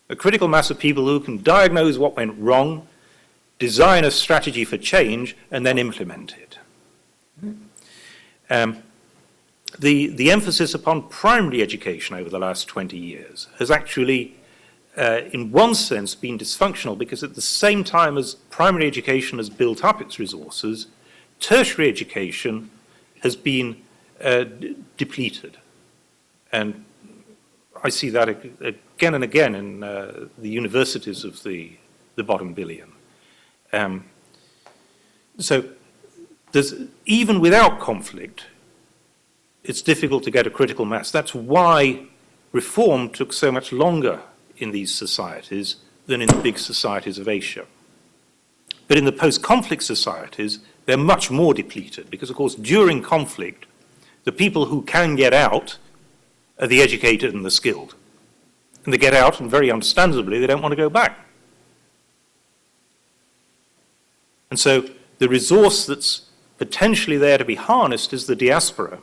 A critical mass of people who can diagnose what went wrong, design a strategy for change, and then implement it. The emphasis upon primary education over the last 20 years has actually, in one sense, been dysfunctional because at the same time as primary education has built up its resources, tertiary education has been depleted. And I see that again and again in the universities of the bottom billion. So even without conflict, it's difficult to get a critical mass. That's why reform took so much longer in these societies than in the big societies of Asia. But in the post-conflict societies, they're much more depleted because, of course, during conflict, the people who can get out are the educated and the skilled. And they get out, and very understandably, they don't want to go back. And so the resource that's potentially there to be harnessed is the diaspora.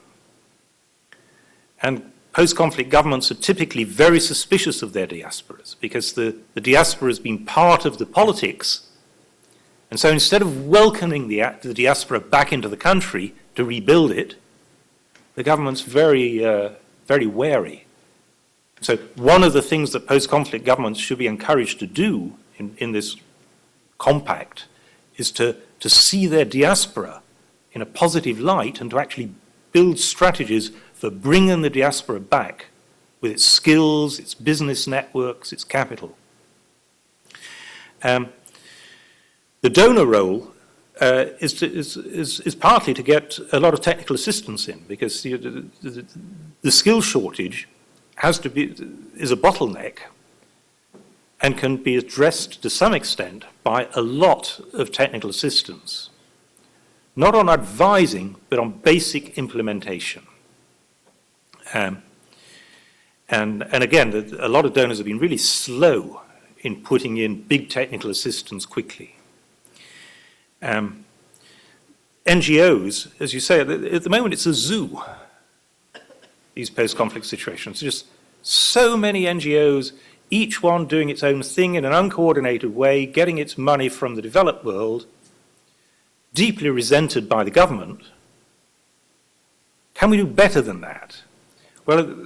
And post-conflict governments are typically very suspicious of their diasporas because the diaspora has been part of the politics. And so instead of welcoming the diaspora back into the country to rebuild it, the government's very wary. So one of the things that post-conflict governments should be encouraged to do in this compact is to see their diaspora in a positive light and to actually build strategies for bringing the diaspora back with its skills, its business networks, its capital. The donor role is partly to get a lot of technical assistance in because the skill shortage is a bottleneck and can be addressed to some extent by a lot of technical assistance, not on advising, but on basic implementation. And again, a lot of donors have been really slow in putting in big technical assistance quickly. NGOs, as you say, at the moment it's a zoo, these post-conflict situations. Just so many NGOs, each one doing its own thing in an uncoordinated way, getting its money from the developed world, deeply resented by the government. Can we do better than that? Well,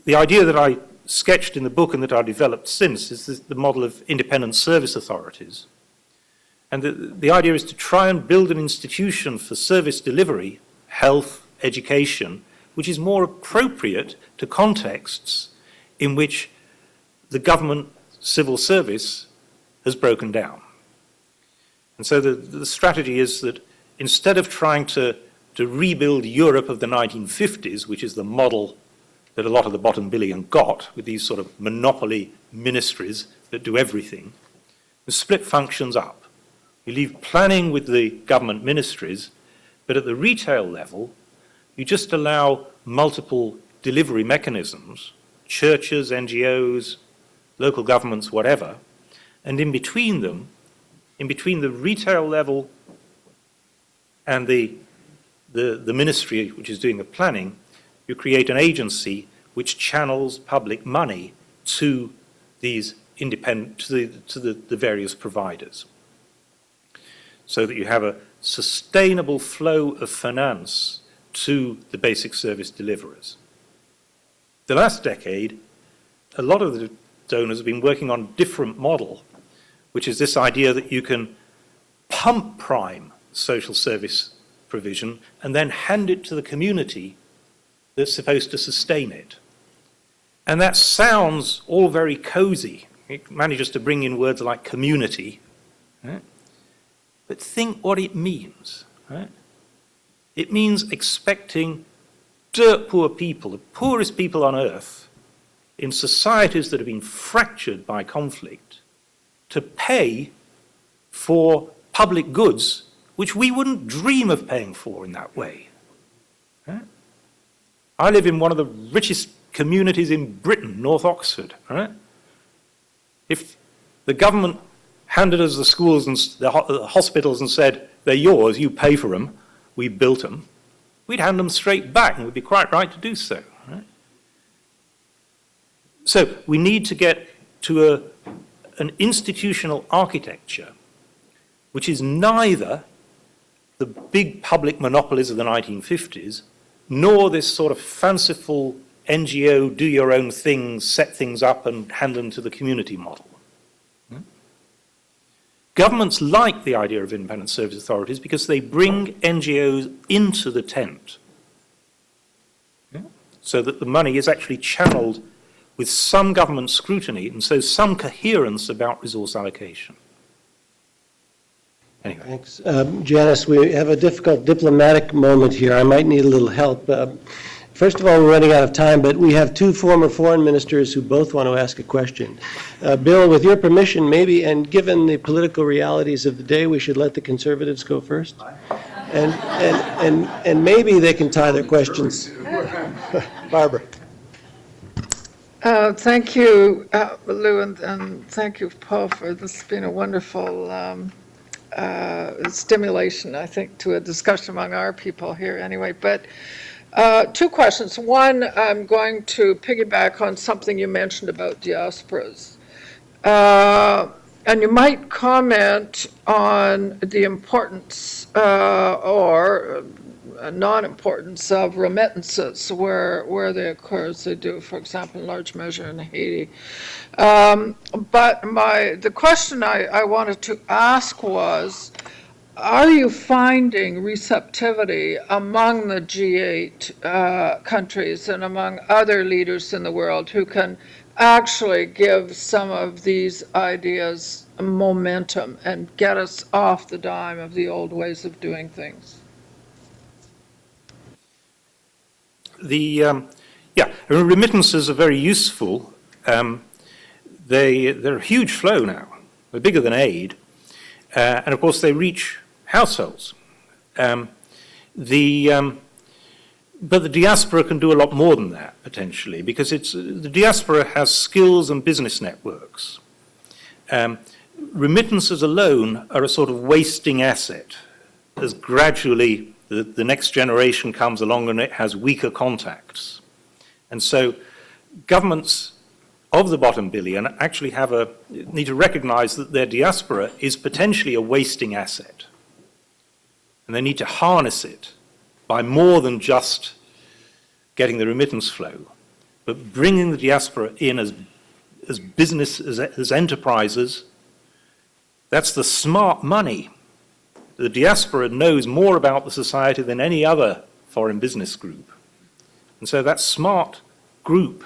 the idea that I sketched in the book and that I developed since is the model of independent service authorities. And the idea is to try and build an institution for service delivery, health, education, which is more appropriate to contexts in which the government civil service has broken down. And so the strategy is that instead of trying to rebuild Europe of the 1950s, which is the model that a lot of the bottom billion got with these sort of monopoly ministries that do everything, the split functions up. You leave planning with the government ministries, but at the retail level, you just allow multiple delivery mechanisms, churches, NGOs, local governments, whatever, and in between them, in between the retail level and the ministry which is doing the planning, you create an agency which channels public money to these independent, to the various providers, so that you have a sustainable flow of finance to the basic service deliverers. The last decade, a lot of the donors have been working on a different model, which is this idea that you can pump prime social service provision and then hand it to the community that's supposed to sustain it. And that sounds all very cozy. It manages to bring in words like community. Right? But think what it means. Right? It means expecting dirt poor people, the poorest people on earth, in societies that have been fractured by conflict, to pay for public goods which we wouldn't dream of paying for in that way. Right? I live in one of the richest communities in Britain, North Oxford. Right? If the government handed us the schools and the hospitals and said, they're yours, you pay for them, we built them, we'd hand them straight back, and we'd be quite right to do so. Right? So we need to get to an institutional architecture which is neither the big public monopolies of the 1950s, nor this sort of fanciful NGO, do your own things, set things up and hand them to the community model. Governments like the idea of independent service authorities because they bring NGOs into the tent, so that the money is actually channeled with some government scrutiny and so some coherence about resource allocation. Anyway. Thanks. Janice, we have a difficult diplomatic moment here. I might need a little help. First of all, we're running out of time, but we have two former foreign ministers who both want to ask a question. Bill, with your permission, maybe, and given the political realities of the day, we should let the Conservatives go first. And maybe they can tie their questions. Barbara. Thank you, Lou, and thank you, Paul, for this has been a wonderful stimulation, I think, to a discussion among our people here anyway. But two questions. One, I'm going to piggyback on something you mentioned about diasporas. And you might comment on the importance or non-importance of remittances where they occur, as they do, for example, in large measure in Haiti. But the question I wanted to ask was, are you finding receptivity among the G8 countries and among other leaders in the world who can actually give some of these ideas momentum and get us off the dime of the old ways of doing things? Remittances are very useful. They're a huge flow now. They're bigger than aid. And of course, they reach households. But the diaspora can do a lot more than that, potentially, because the diaspora has skills and business networks. Remittances alone are a sort of wasting asset as gradually the next generation comes along and it has weaker contacts. And so governments of the bottom billion actually need to recognize that their diaspora is potentially a wasting asset. And they need to harness it by more than just getting the remittance flow, but bringing the diaspora in as business, as enterprises. That's the smart money. The diaspora knows more about the society than any other foreign business group. And so that smart group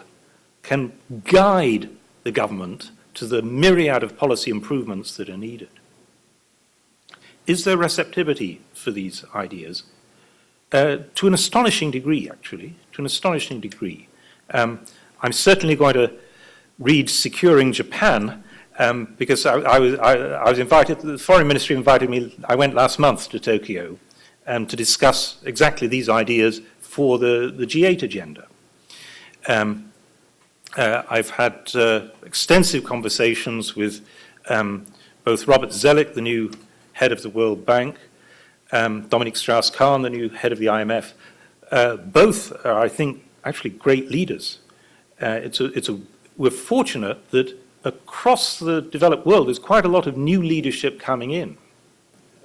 can guide the government to the myriad of policy improvements that are needed. Is there receptivity for these ideas? To an astonishing degree, actually, to an astonishing degree. I'm certainly going to read Securing Japan, because I was invited, the foreign ministry invited me, I went last month to Tokyo to discuss exactly these ideas for the G8 agenda. I've had extensive conversations with both Robert Zoellick, the new head of the World Bank, Dominique Strauss-Kahn, the new head of the IMF. Both are, I think, actually great leaders. We're fortunate that across the developed world, there's quite a lot of new leadership coming in.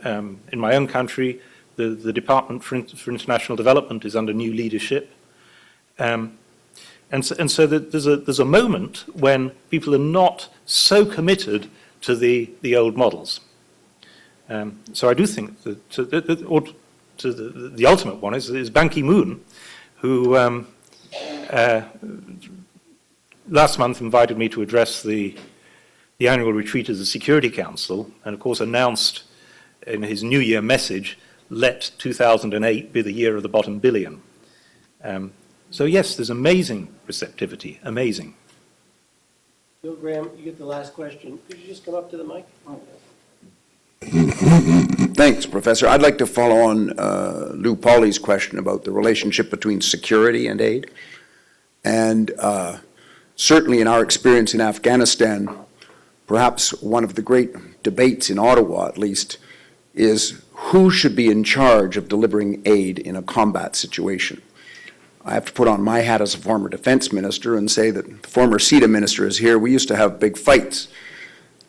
In my own country, the Department for International Development is under new leadership. And so there's a moment when people are not so committed to the old models. So I do think that the ultimate one is Ban Ki-moon, who last month invited me to address the annual retreat of the Security Council, and of course announced in his New Year message, let 2008 be the year of the bottom billion. So yes, there's amazing receptivity, amazing. Bill Graham, you get the last question. Could you just come up to the mic? Thanks, Professor. I'd like to follow on Lou Pauly's question about the relationship between security and aid. And certainly in our experience in Afghanistan, perhaps one of the great debates in Ottawa, at least, is who should be in charge of delivering aid in a combat situation. I have to put on my hat as a former defense minister and say that the former CETA minister is here. We used to have big fights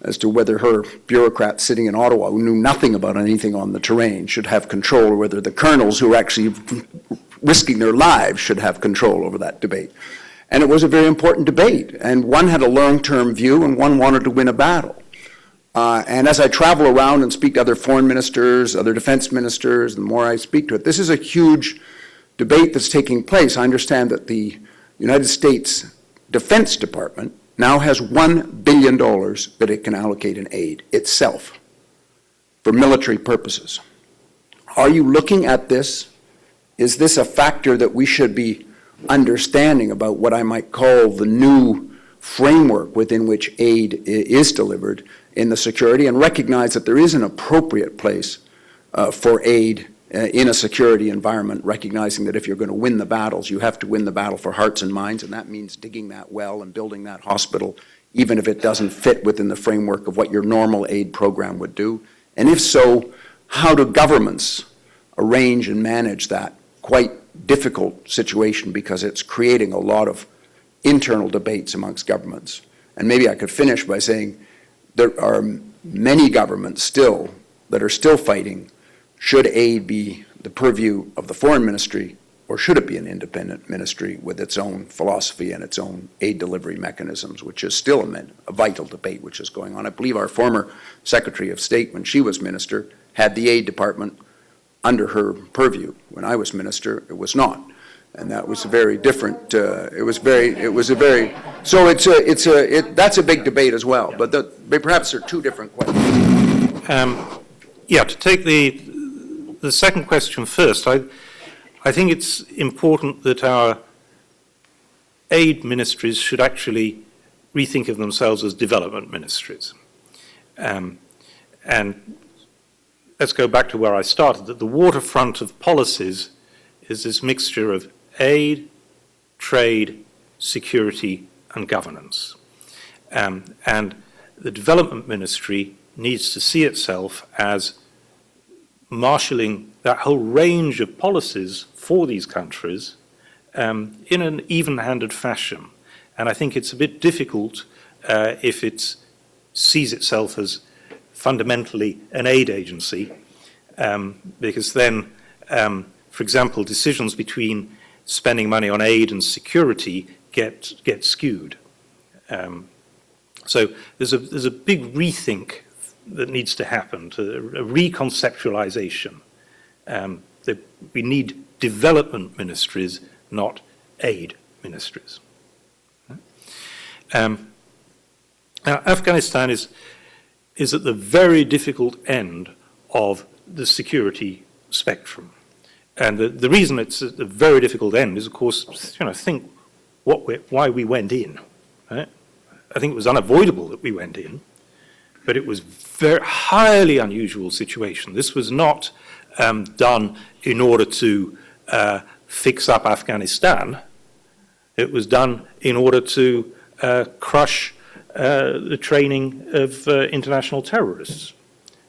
as to whether her bureaucrats sitting in Ottawa who knew nothing about anything on the terrain should have control, or whether the colonels who are actually risking their lives should have control over that debate. And it was a very important debate, and one had a long-term view and one wanted to win a battle. And as I travel around and speak to other foreign ministers, other defense ministers, the more I speak to it, this is a huge debate that's taking place. I understand that the United States Defense Department now has $1 billion that it can allocate in aid itself for military purposes. Are you looking at this? Is this a factor that we should be understanding about what I might call the new framework within which aid is delivered in the security, and recognize that there is an appropriate place for aid in a security environment, recognizing that if you're going to win the battles, you have to win the battle for hearts and minds, and that means digging that well and building that hospital, even if it doesn't fit within the framework of what your normal aid program would do? And if so, how do governments arrange and manage that quite difficult situation, because it's creating a lot of internal debates amongst governments? And maybe I could finish by saying there are many governments still that are still fighting. Should aid be the purview of the foreign ministry, or should it be an independent ministry with its own philosophy and its own aid delivery mechanisms, which is still a vital debate which is going on. I believe our former Secretary of State, when she was minister, had the aid department under her purview. When I was minister, it was not. And that was a very different, that's a big debate as well. But perhaps they're two different questions. To take the second question first, I think it's important that our aid ministries should actually rethink of themselves as development ministries. And let's go back to where I started, that the waterfront of policies is this mixture of aid, trade, security, and governance. And the development ministry needs to see itself as marshalling that whole range of policies for these countries in an even-handed fashion. And I think it's a bit difficult if it sees itself as fundamentally an aid agency, because then, for example, decisions between spending money on aid and security get skewed. So there's a big rethink that needs to happen, a reconceptualization. That we need development ministries, not aid ministries. Now, Afghanistan is at the very difficult end of the security spectrum. And the reason it's at the very difficult end is, of course, think why we went in. Right? I think it was unavoidable that we went in, but it was a very highly unusual situation. This was not done in order to fix up Afghanistan. It was done in order to crush the training of international terrorists.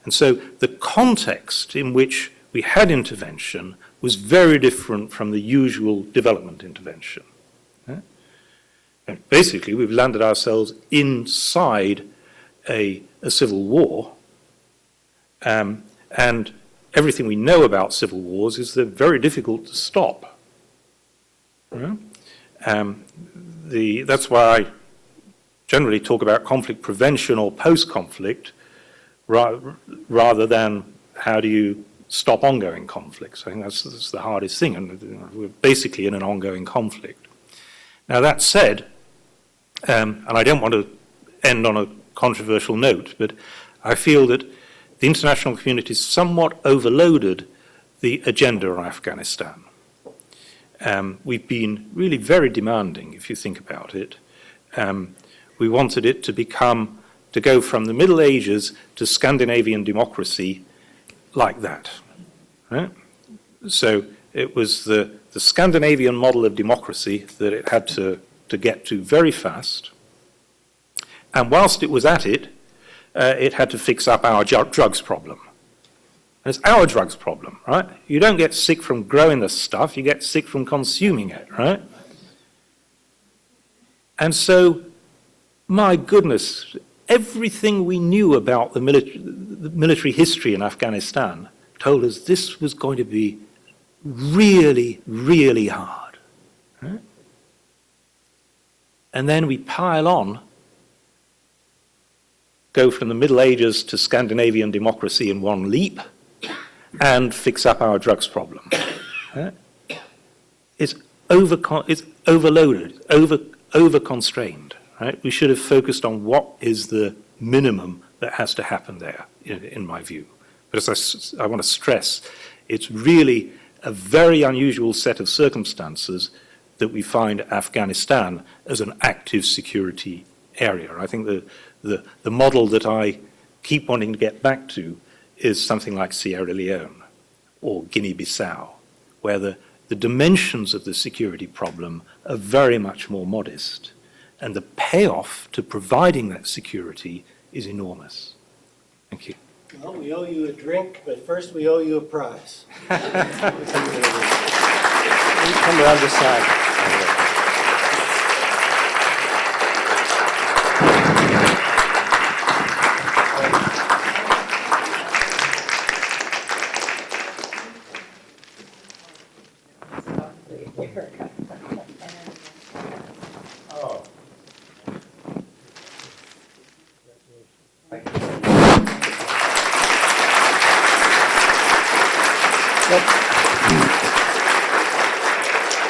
And so the context in which we had intervention was very different from the usual development intervention. And basically, we've landed ourselves inside a civil war, and everything we know about civil wars is they're very difficult to stop. That's why I generally talk about conflict prevention or post-conflict, rather than how do you stop ongoing conflicts. I think that's the hardest thing, and we're basically in an ongoing conflict. Now, that said, and I don't want to end on a controversial note, but I feel that the international community somewhat overloaded the agenda on Afghanistan. We've been really very demanding, if you think about it. We wanted it to go from the Middle Ages to Scandinavian democracy like that. Right? So it was the Scandinavian model of democracy that it had to get to very fast. And whilst it was at it, it had to fix up our drugs problem. And it's our drugs problem, right? You don't get sick from growing the stuff, you get sick from consuming it, right? And so, my goodness, everything we knew about the military history in Afghanistan told us this was going to be really, really hard. Right? And then we pile on, go from the Middle Ages to Scandinavian democracy in one leap, and fix up our drugs problem. Right? It's overloaded, over-constrained. Right? We should have focused on what is the minimum that has to happen there, in my view. But as I want to stress, it's really a very unusual set of circumstances that we find Afghanistan as an active security area. I think the model that I keep wanting to get back to is something like Sierra Leone or Guinea-Bissau, where the dimensions of the security problem are very much more modest, and the payoff to providing that security is enormous. Thank you. Well, we owe you a drink, but first we owe you a prize. Come around this side.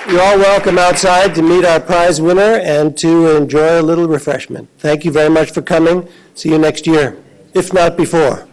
You're all welcome outside to meet our prize winner and to enjoy a little refreshment. Thank you very much for coming. See you next year, if not before.